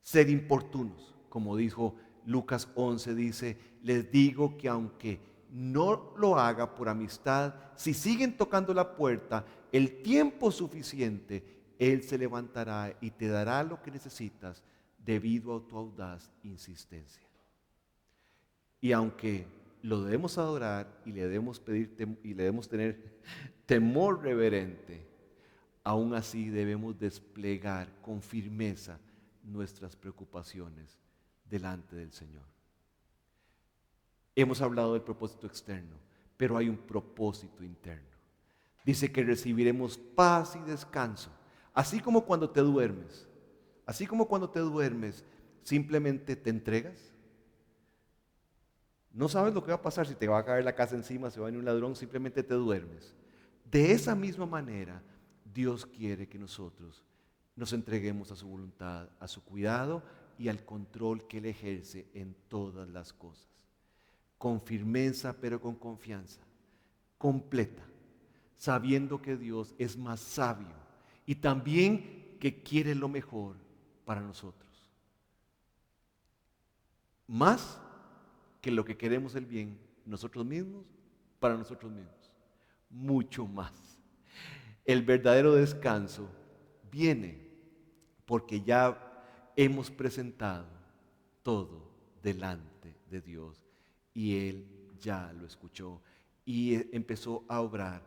Ser importunos, como dijo Lucas 11, dice, les digo que aunque no lo haga por amistad, si siguen tocando la puerta el tiempo suficiente, Él se levantará y te dará lo que necesitas debido a tu audaz insistencia. Y aunque lo debemos adorar y le debemos pedir y le debemos tener temor reverente, aún así debemos desplegar con firmeza nuestras preocupaciones delante del Señor. Hemos hablado del propósito externo, pero hay un propósito interno. Dice que recibiremos paz y descanso, así como cuando te duermes. Así como cuando te duermes, simplemente te entregas. No sabes lo que va a pasar, si te va a caer la casa encima, si va a venir un ladrón, simplemente te duermes. De esa misma manera, Dios quiere que nosotros nos entreguemos a su voluntad, a su cuidado y al control que Él ejerce en todas las cosas. Con firmeza, pero con confianza, completa, sabiendo que Dios es más sabio y también que quiere lo mejor para nosotros. Más que lo que queremos el bien nosotros mismos, para nosotros mismos. Mucho más. El verdadero descanso viene porque ya hemos presentado todo delante de Dios y Él ya lo escuchó y empezó a obrar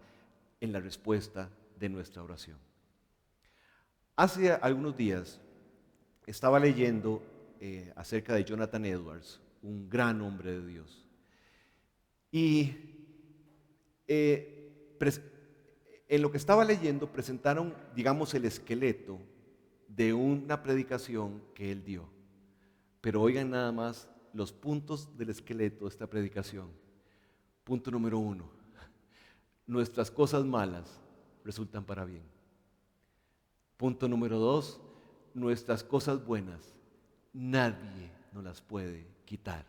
en la respuesta de nuestra oración. Hace algunos días estaba leyendo acerca de Jonathan Edwards, un gran hombre de Dios. Y en lo que estaba leyendo presentaron, digamos, el esqueleto de una predicación que él dio. Pero oigan nada más los puntos del esqueleto de esta predicación. Punto número 1. Nuestras cosas malas resultan para bien. Punto número 2. Nuestras cosas buenas nadie nos las puede quitar.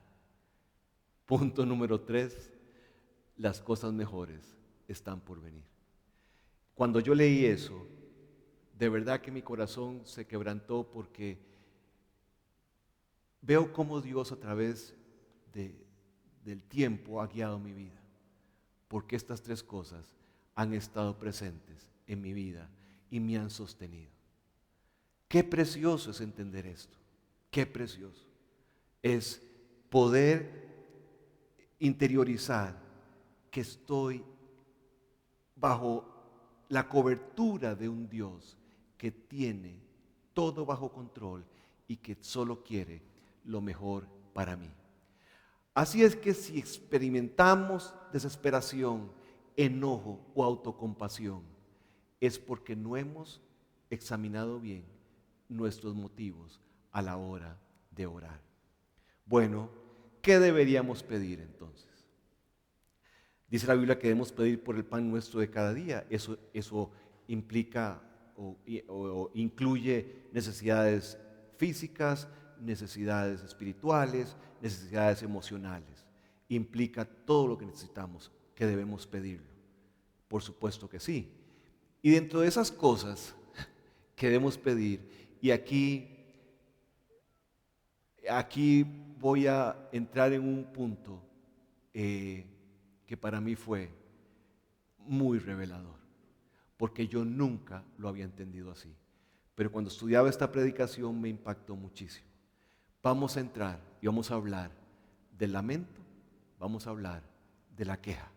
Punto número 3. Las cosas mejores están por venir. Cuando yo leí eso, de verdad que mi corazón se quebrantó porque veo cómo Dios a través del tiempo ha guiado mi vida. Porque estas 3 cosas han estado presentes en mi vida y me han sostenido. Qué precioso es entender esto. Qué precioso es poder interiorizar que estoy bajo la cobertura de un Dios que tiene todo bajo control y que solo quiere lo mejor para mí. Así es que si experimentamos desesperación, enojo o autocompasión, es porque no hemos examinado bien nuestros motivos a la hora de orar. Bueno, ¿qué deberíamos pedir entonces? Dice la Biblia que debemos pedir por el pan nuestro de cada día. Eso implica o incluye necesidades físicas, necesidades espirituales, necesidades emocionales. Implica todo lo que necesitamos, que debemos pedirlo. Por supuesto que sí. Y dentro de esas cosas que debemos pedir, y aquí voy a entrar en un punto que para mí fue muy revelador, porque yo nunca lo había entendido así. Pero cuando estudiaba esta predicación me impactó muchísimo. Vamos a entrar y vamos a hablar del lamento, vamos a hablar de la queja.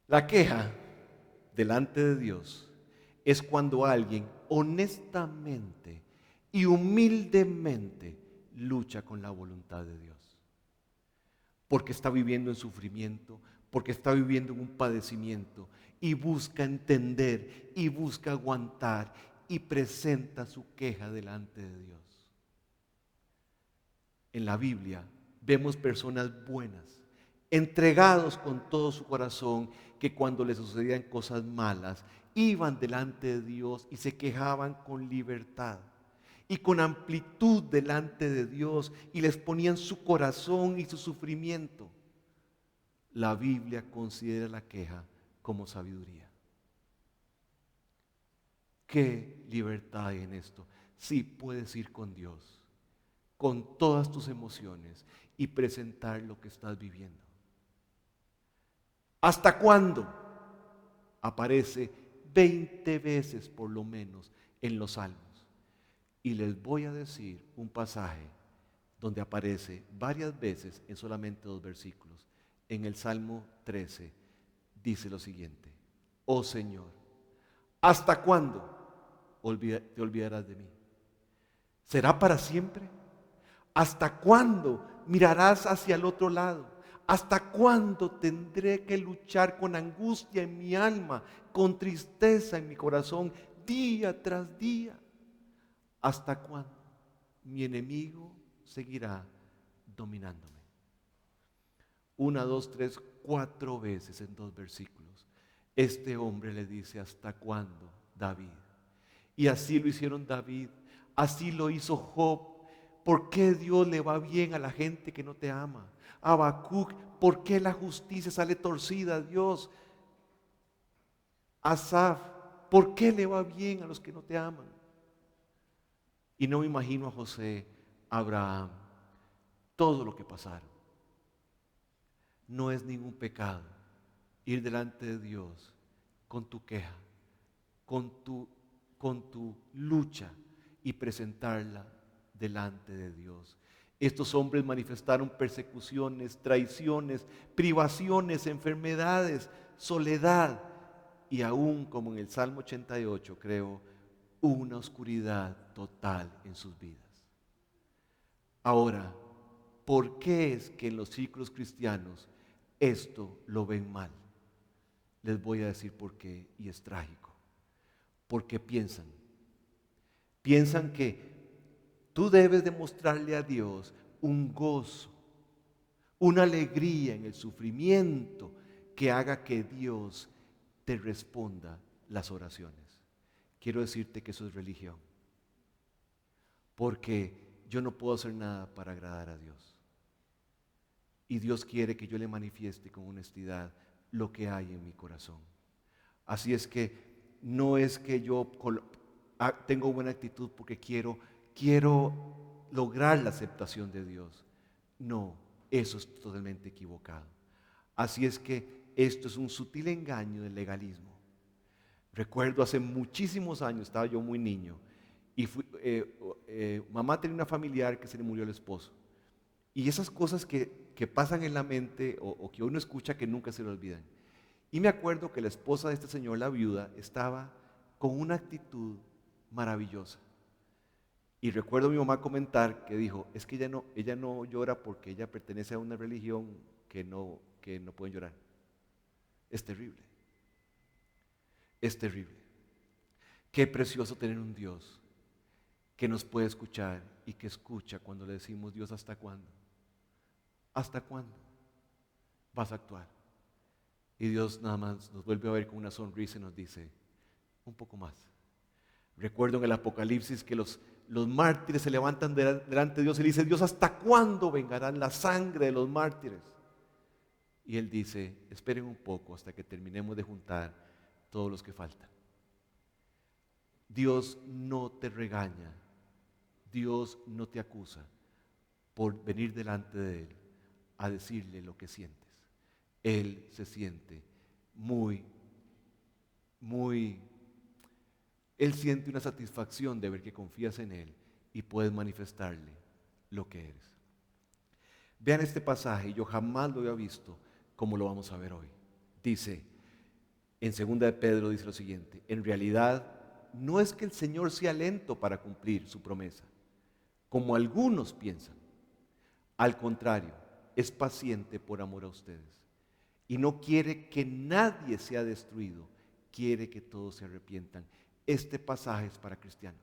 La queja delante de Dios es cuando alguien honestamente y humildemente lucha con la voluntad de Dios. Porque está viviendo en sufrimiento, porque está viviendo en un padecimiento y busca entender y busca aguantar y presenta su queja delante de Dios. En la Biblia vemos personas buenas, entregados con todo su corazón, que cuando les sucedían cosas malas, iban delante de Dios y se quejaban con libertad y con amplitud delante de Dios y les ponían su corazón y su sufrimiento. La Biblia considera la queja como sabiduría. ¿Qué libertad hay en esto? Sí, puedes ir con Dios, con todas tus emociones y presentar lo que estás viviendo. ¿Hasta cuándo? Aparece 20 veces por lo menos en los Salmos. Y les voy a decir un pasaje donde aparece varias veces en solamente 2 versículos. En el Salmo 13 dice lo siguiente: oh Señor, ¿hasta cuándo te olvidarás de mí? ¿Será para siempre? ¿Hasta cuándo mirarás hacia el otro lado? ¿Hasta cuándo tendré que luchar con angustia en mi alma, con tristeza en mi corazón, día tras día? ¿Hasta cuándo mi enemigo seguirá dominándome? 1, 2, 3, 4 veces en 2 versículos. Este hombre le dice: ¿hasta cuándo, David? Y así lo hicieron David, así lo hizo Job. ¿Por qué Dios le va bien a la gente que no te ama? Habacuc, ¿por qué la justicia sale torcida a Dios? Asaf, ¿por qué le va bien a los que no te aman? Y no me imagino a José, a Abraham, todo lo que pasaron. No es ningún pecado ir delante de Dios con tu queja, con tu lucha y presentarla delante de Dios. Estos hombres manifestaron persecuciones, traiciones, privaciones, enfermedades, soledad y aún, como en el Salmo 88, creo, una oscuridad total en sus vidas. Ahora, ¿por qué es que en los círculos cristianos esto lo ven mal? Les voy a decir por qué, y es trágico. Porque piensan que tú debes demostrarle a Dios un gozo, una alegría en el sufrimiento que haga que Dios te responda las oraciones. Quiero decirte que eso es religión, porque yo no puedo hacer nada para agradar a Dios. Y Dios quiere que yo le manifieste con honestidad lo que hay en mi corazón. Así es que no es que yo tengo buena actitud porque quiero lograr la aceptación de Dios. No, eso es totalmente equivocado. Así es que esto es un sutil engaño del legalismo. Recuerdo hace muchísimos años, estaba yo muy niño, y mamá tenía una familiar que se le murió el esposo. Y esas cosas que pasan en la mente o que uno escucha que nunca se le olvidan. Y me acuerdo que la esposa de este señor, la viuda, estaba con una actitud maravillosa. Y recuerdo a mi mamá comentar que dijo, es que ella no llora porque ella pertenece a una religión que no pueden llorar. Es terrible, es terrible. Qué precioso tener un Dios que nos puede escuchar y que escucha cuando le decimos, Dios, ¿hasta cuándo? ¿Hasta cuándo vas a actuar? Y Dios nada más nos vuelve a ver con una sonrisa y nos dice, un poco más. Recuerdo en el Apocalipsis que los mártires se levantan delante de Dios y le dicen, Dios, ¿hasta cuándo vengará la sangre de los mártires? Y Él dice, esperen un poco hasta que terminemos de juntar todos los que faltan. Dios no te regaña, Dios no te acusa por venir delante de Él a decirle lo que sientes. Él se siente Él siente una satisfacción de ver que confías en Él y puedes manifestarle lo que eres. Vean este pasaje, yo jamás lo había visto como lo vamos a ver hoy. Dice, en 2 de Pedro dice lo siguiente, en realidad no es que el Señor sea lento para cumplir su promesa, como algunos piensan. Al contrario, es paciente por amor a ustedes y no quiere que nadie sea destruido, quiere que todos se arrepientan. Este pasaje es para cristianos.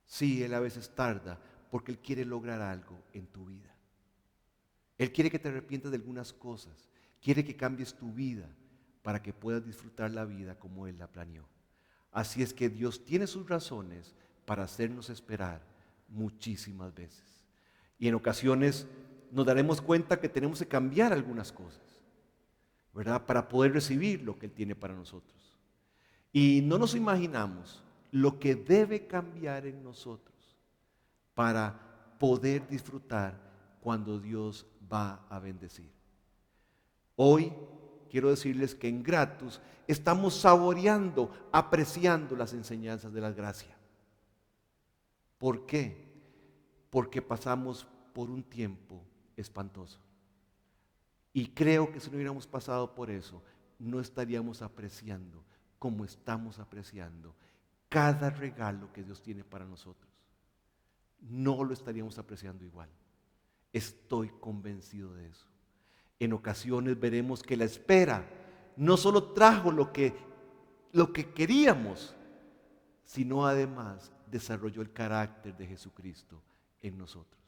Sí, Él a veces tarda porque Él quiere lograr algo en tu vida. Él quiere que te arrepientas de algunas cosas, quiere que cambies tu vida para que puedas disfrutar la vida como Él la planeó. Así es que Dios tiene sus razones para hacernos esperar muchísimas veces. Y en ocasiones nos daremos cuenta que tenemos que cambiar algunas cosas, ¿verdad? Para poder recibir lo que Él tiene para nosotros. Y no nos imaginamos lo que debe cambiar en nosotros para poder disfrutar cuando Dios va a bendecir. Hoy quiero decirles que en Gratus estamos saboreando, apreciando las enseñanzas de la gracia. ¿Por qué? Porque pasamos por un tiempo espantoso. Y creo que si no hubiéramos pasado por eso, no estaríamos apreciando como estamos apreciando cada regalo que Dios tiene para nosotros. No lo estaríamos apreciando igual. Estoy convencido de eso. En ocasiones veremos que la espera no solo trajo lo que queríamos, sino además desarrolló el carácter de Jesucristo en nosotros.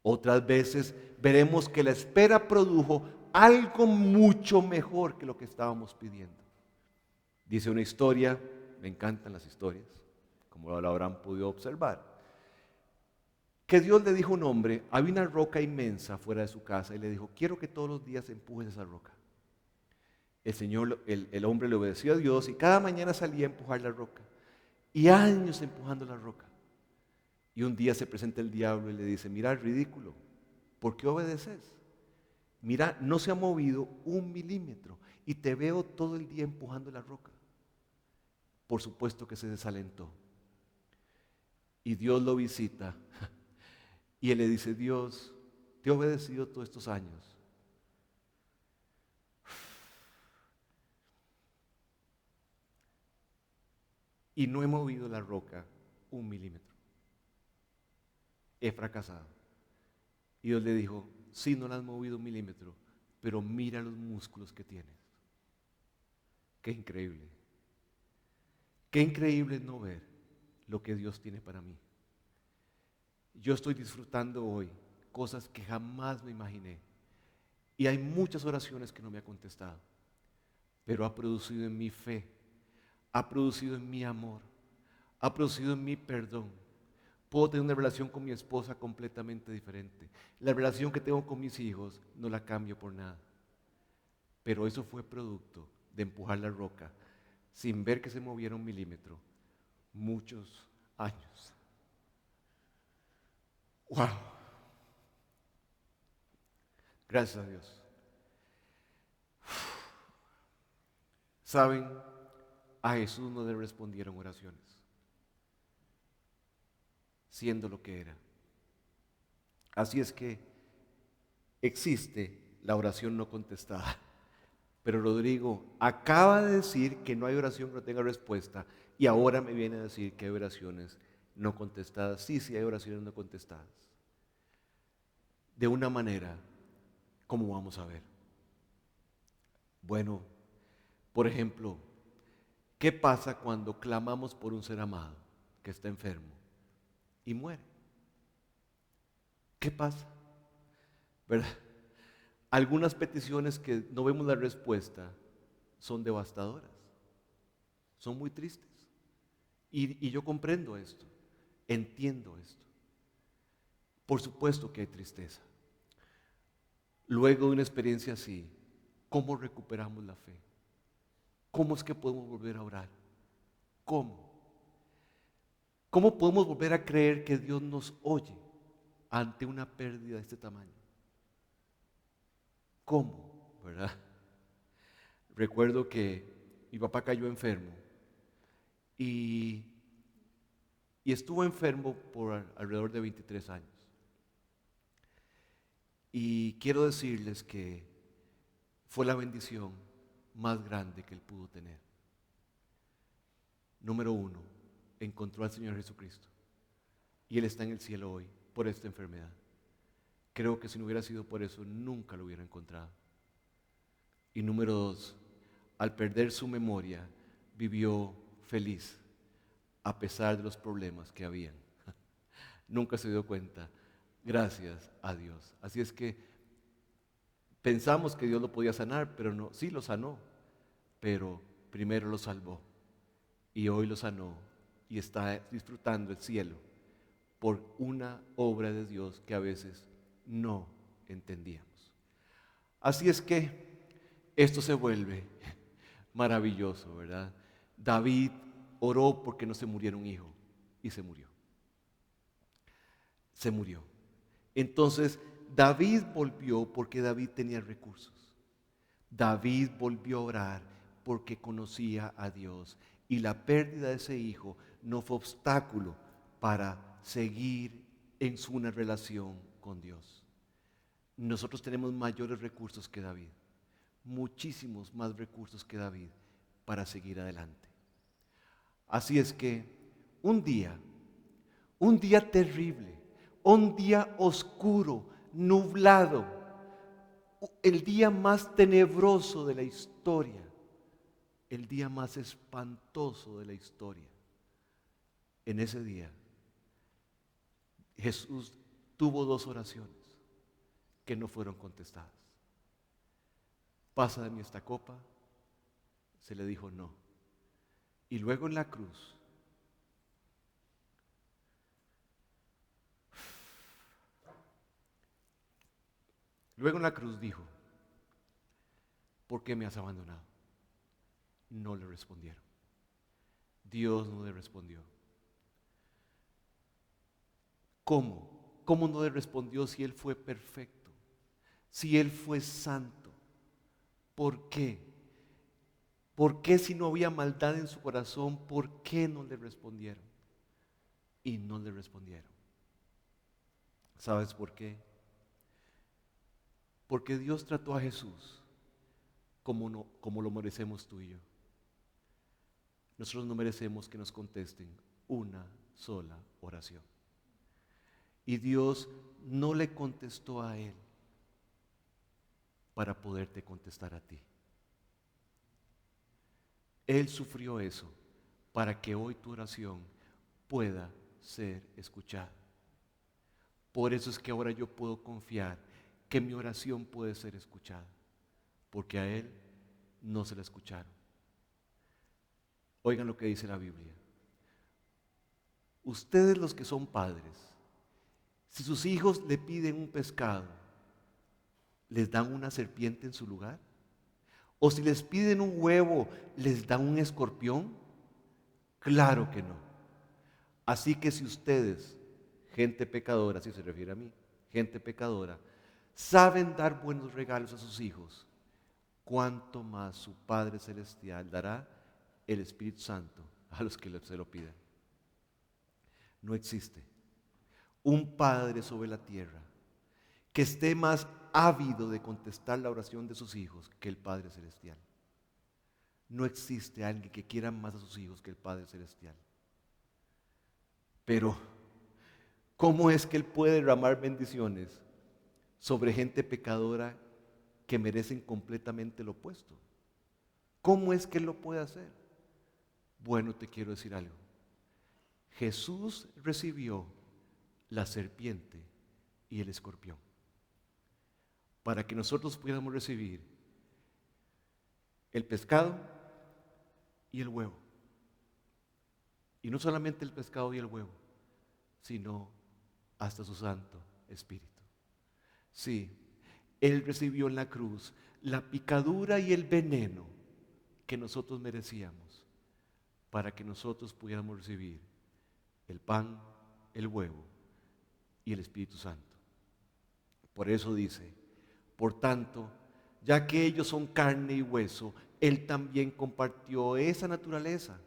Otras veces veremos que la espera produjo algo mucho mejor que lo que estábamos pidiendo. Dice una historia, me encantan las historias, como lo habrán podido observar, que Dios le dijo a un hombre, había una roca inmensa fuera de su casa y le dijo, quiero que todos los días empujes esa roca. El hombre le obedeció a Dios y cada mañana salía a empujar la roca. Y años empujando la roca. Y un día se presenta el diablo y le dice, mira, ridículo, ¿por qué obedeces? Mira, no se ha movido 1 milímetro y te veo todo el día empujando la roca. Por supuesto que se desalentó. Y Dios lo visita y él le dice, Dios, te he obedecido todos estos años. Y no he movido la roca 1 milímetro. He fracasado. Y Dios le dijo, sí, no la has movido 1 milímetro, pero mira los músculos que tienes. Qué increíble. Qué increíble es no ver lo que Dios tiene para mí. Yo estoy disfrutando hoy cosas que jamás me imaginé. Y hay muchas oraciones que no me ha contestado, pero ha producido en mi fe, ha producido en mi amor, ha producido en mi perdón. Puedo tener una relación con mi esposa completamente diferente. La relación que tengo con mis hijos no la cambio por nada. Pero eso fue producto de empujar la roca sin ver que se moviera 1 milímetro muchos años. ¡Wow! Gracias a Dios. ¿Saben? A Jesús no le respondieron oraciones, siendo lo que era. Así es que existe la oración no contestada. Pero Rodrigo acaba de decir que no hay oración que no tenga respuesta y ahora me viene a decir que hay oraciones no contestadas. Sí, sí hay oraciones no contestadas. De una manera, ¿cómo vamos a ver? Bueno, por ejemplo, ¿qué pasa cuando clamamos por un ser amado que está enfermo y muere? ¿Qué pasa? ¿Verdad? Algunas peticiones que no vemos la respuesta son devastadoras, son muy tristes. Y yo comprendo esto, entiendo esto. Por supuesto que hay tristeza. Luego de una experiencia así, ¿cómo recuperamos la fe? ¿Cómo es que podemos volver a orar? ¿Cómo? ¿Cómo podemos volver a creer que Dios nos oye ante una pérdida de este tamaño? ¿Cómo? ¿Verdad? Recuerdo que mi papá cayó enfermo y, y estuvo enfermo por alrededor de 23 años. Y quiero decirles que fue la bendición más grande que él pudo tener. Número uno, encontró al Señor Jesucristo. Y Él está en el cielo hoy por esta enfermedad. Creo que si no hubiera sido por eso, nunca lo hubiera encontrado. Y número dos, al perder su memoria, vivió feliz a pesar de los problemas que habían. Nunca se dio cuenta, gracias a Dios. Así es que pensamos que Dios lo podía sanar, pero no, sí lo sanó, pero primero lo salvó y hoy lo sanó y está disfrutando el cielo por una obra de Dios que a veces no entendíamos. Así es que esto se vuelve maravilloso, ¿verdad? David oró porque no se muriera un hijo y se murió. Se murió. Entonces David volvió porque David tenía recursos. David volvió a orar porque conocía a Dios y la pérdida de ese hijo no fue obstáculo para seguir en una relación con Dios. Nosotros tenemos mayores recursos que David, muchísimos más recursos que David para seguir adelante. Así es que un día terrible, un día oscuro, nublado, el día más tenebroso de la historia, el día más espantoso de la historia. En ese día, Jesús tuvo dos oraciones que no fueron contestadas. Pasa de mí esta copa, se le dijo no. Y luego en la cruz, dijo, ¿por qué me has abandonado? No le respondieron. Dios no le respondió. ¿Cómo? ¿Cómo no le respondió si Él fue perfecto? Si Él fue santo. ¿Por qué? ¿Por qué si no había maldad en su corazón, por qué no le respondieron? Y no le respondieron. ¿Sabes por qué? Porque Dios trató a Jesús como lo merecemos tú y yo. Nosotros no merecemos que nos contesten una sola oración. Y Dios no le contestó a él para poderte contestar a ti. Él sufrió eso para que hoy tu oración pueda ser escuchada. Por eso es que ahora yo puedo confiar que mi oración puede ser escuchada, porque a él no se la escucharon. Oigan lo que dice la Biblia. Ustedes los que son padres, si sus hijos le piden un pescado, ¿les dan una serpiente en su lugar? ¿O si les piden un huevo, les dan un escorpión? Claro que no. Así que si ustedes, gente pecadora, si se refiere a mí, gente pecadora, saben dar buenos regalos a sus hijos, ¿cuánto más su Padre Celestial dará el Espíritu Santo a los que se lo pidan? No existe un Padre sobre la tierra que esté más ávido de contestar la oración de sus hijos que el Padre Celestial. No existe alguien que quiera más a sus hijos que el Padre Celestial. Pero, ¿cómo es que Él puede derramar bendiciones sobre gente pecadora que merecen completamente lo opuesto? ¿Cómo es que Él lo puede hacer? Bueno, te quiero decir algo. Jesús recibió la serpiente y el escorpión para que nosotros pudiéramos recibir el pescado y el huevo. Y no solamente el pescado y el huevo, sino hasta su Santo Espíritu. Sí, Él recibió en la cruz la picadura y el veneno que nosotros merecíamos para que nosotros pudiéramos recibir el pan, el huevo y el Espíritu Santo. Por eso dice, por tanto, ya que ellos son carne y hueso, Él también compartió esa naturaleza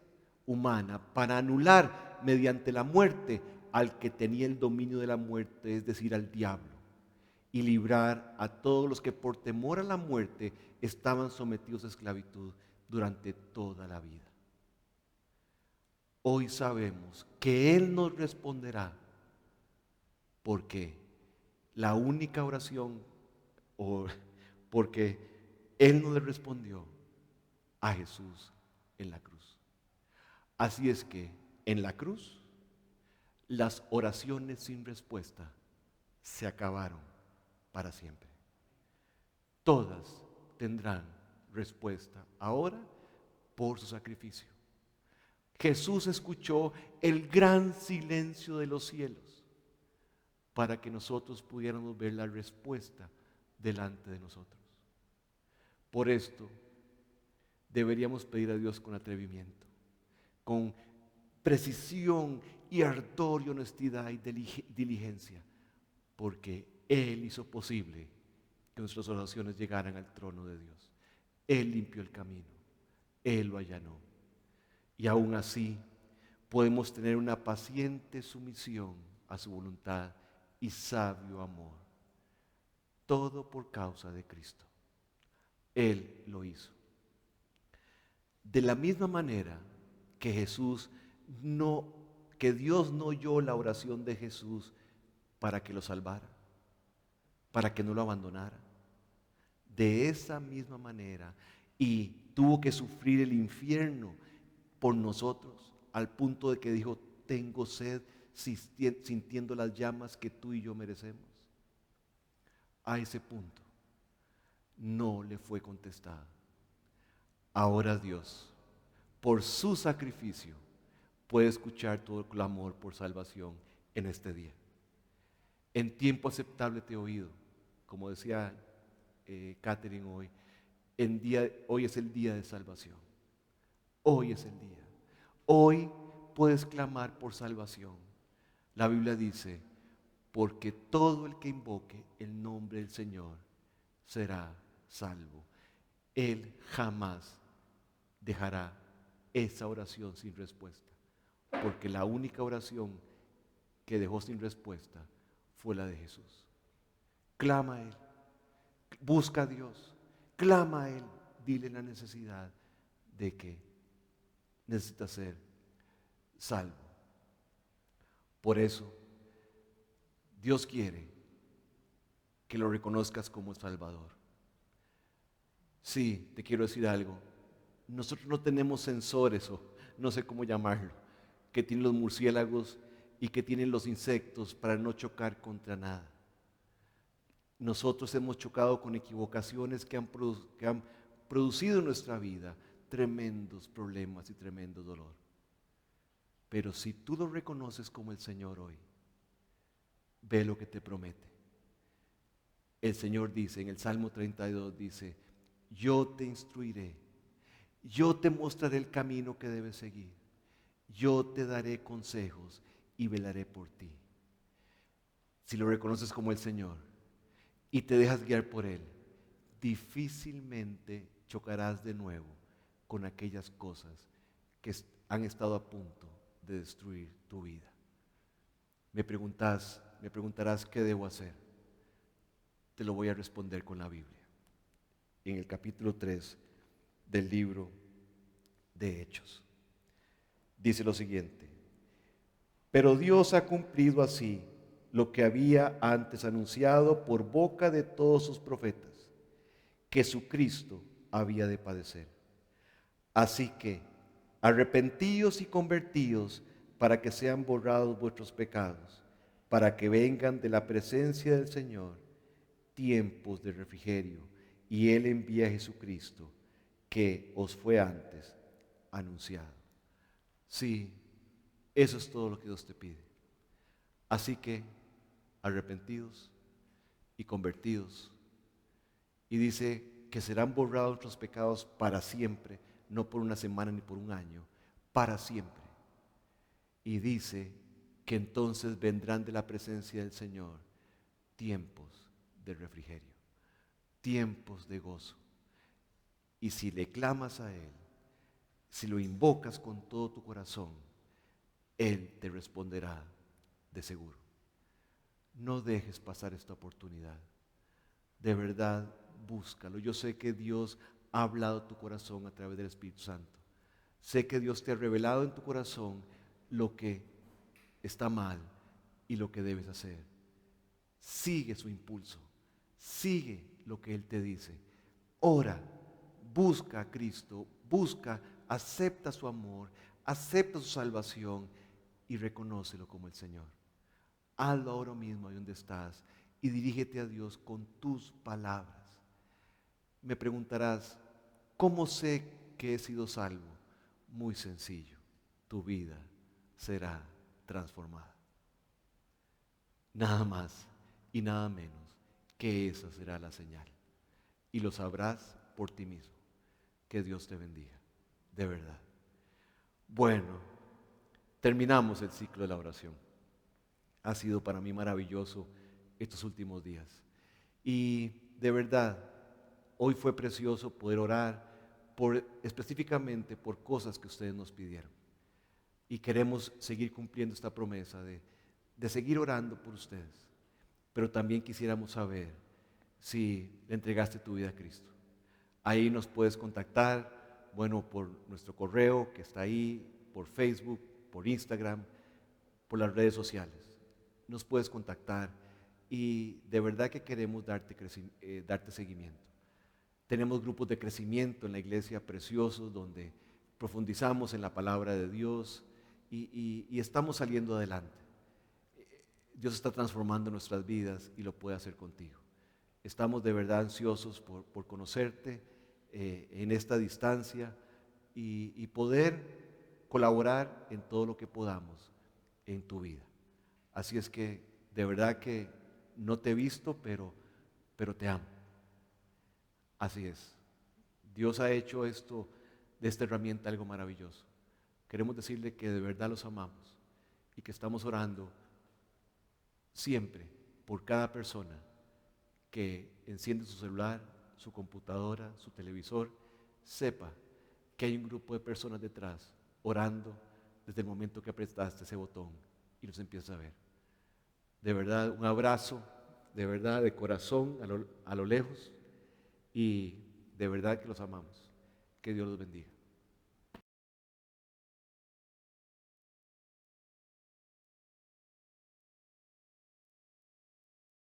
humana para anular mediante la muerte al que tenía el dominio de la muerte, es decir, al diablo, y librar a todos los que por temor a la muerte estaban sometidos a esclavitud durante toda la vida. Hoy sabemos que Él nos responderá porque la única oración, o porque Él no le respondió a Jesús en la cruz. Así es que en la cruz las oraciones sin respuesta se acabaron para siempre. Todas tendrán respuesta ahora por su sacrificio. Jesús escuchó el gran silencio de los cielos para que nosotros pudiéramos ver la respuesta delante de nosotros. Por esto deberíamos pedir a Dios con atrevimiento, con precisión y ardor y honestidad y diligencia, porque Él hizo posible que nuestras oraciones llegaran al trono de Dios. Él limpió el camino, Él lo allanó. Y aún así podemos tener una paciente sumisión a su voluntad y sabio amor. Todo por causa de Cristo. Él lo hizo. De la misma manera que que Dios no oyó la oración de Jesús para que lo salvara, para que no lo abandonara. De esa misma manera, y tuvo que sufrir el infierno por nosotros, al punto de que dijo, tengo sed, sintiendo las llamas que tú y yo merecemos. A ese punto no le fue contestado. Ahora Dios, por su sacrificio, puede escuchar tu clamor por salvación en este día. En tiempo aceptable te he oído, como decía Catherine hoy, hoy es el día de salvación. Hoy es el día. Hoy puedes clamar por salvación. La Biblia dice, porque todo el que invoque el nombre del Señor será salvo. Él jamás dejará esa oración sin respuesta, porque la única oración que dejó sin respuesta fue la de Jesús. Clama a Él, busca a Dios, clama a Él, dile la necesidad de que necesita ser salvo. Por eso, Dios quiere que lo reconozcas como Salvador. Sí, te quiero decir algo. Nosotros no tenemos sensores, o no sé cómo llamarlo, que tienen los murciélagos y que tienen los insectos para no chocar contra nada. Nosotros hemos chocado con equivocaciones que han producido en nuestra vida tremendos problemas y tremendo dolor. Pero si tú lo reconoces como el Señor hoy, ve lo que te promete. El Señor dice en el Salmo 32, dice, yo te instruiré, yo te mostraré el camino que debes seguir, yo te daré consejos y velaré por ti. Si lo reconoces como el Señor y te dejas guiar por Él, difícilmente chocarás de nuevo con aquellas cosas que han estado a punto de destruir tu vida. Me preguntarás qué debo hacer. te lo voy a responder con la Biblia. En el capítulo 3 del libro de Hechos. Dice lo siguiente: pero Dios ha cumplido así lo que había antes anunciado por boca de todos sus profetas, que su Cristo había de padecer. Así que arrepentíos y convertíos para que sean borrados vuestros pecados, para que vengan de la presencia del Señor tiempos de refrigerio, y Él envía a Jesucristo, que os fue antes anunciado. Sí, eso es todo lo que Dios te pide. Así que arrepentidos y convertidos. Y dice que serán borrados nuestros pecados para siempre, no por una semana ni por un año, para siempre. Y dice que entonces vendrán de la presencia del Señor tiempos de refrigerio, tiempos de gozo. Y si le clamas a Él, si lo invocas con todo tu corazón, Él te responderá de seguro. No dejes pasar esta oportunidad. De verdad, búscalo. Yo sé que Dios ha hablado a tu corazón a través del Espíritu Santo. Sé que Dios te ha revelado en tu corazón lo que está mal y lo que debes hacer. Sigue su impulso. Sigue lo que Él te dice. Ora, busca a Cristo, acepta su amor, acepta su salvación y reconócelo como el Señor. Hazlo ahora mismo ahí donde estás y dirígete a Dios con tus palabras. Me preguntarás, ¿cómo sé que he sido salvo? Muy sencillo, tu vida será transformada. Nada más y nada menos que esa será la señal. Y lo sabrás por ti mismo. Que Dios te bendiga, de verdad. Bueno, terminamos el ciclo de la oración. Ha sido para mí maravilloso estos últimos días. Y de verdad, hoy fue precioso poder orar específicamente por cosas que ustedes nos pidieron. Y queremos seguir cumpliendo esta promesa de seguir orando por ustedes. Pero también quisiéramos saber si le entregaste tu vida a Cristo. Ahí nos puedes contactar, bueno, por nuestro correo que está ahí, por Facebook, por Instagram, por las redes sociales. Nos puedes contactar y de verdad que queremos darte seguimiento. Tenemos grupos de crecimiento en la iglesia preciosos donde profundizamos en la palabra de Dios y estamos saliendo adelante. Dios está transformando nuestras vidas y lo puede hacer contigo. Estamos de verdad ansiosos por conocerte en esta distancia y poder colaborar en todo lo que podamos en tu vida. Así es que de verdad que no te he visto, pero te amo. Así es. Dios ha hecho esto, de esta herramienta, algo maravilloso. Queremos decirle que de verdad los amamos y que estamos orando siempre por cada persona que enciende su celular, su computadora, su televisor, sepa que hay un grupo de personas detrás orando desde el momento que apretaste ese botón y los empiezas a ver. De verdad, un abrazo, de verdad, de corazón a lo lejos y de verdad que los amamos. Que Dios los bendiga.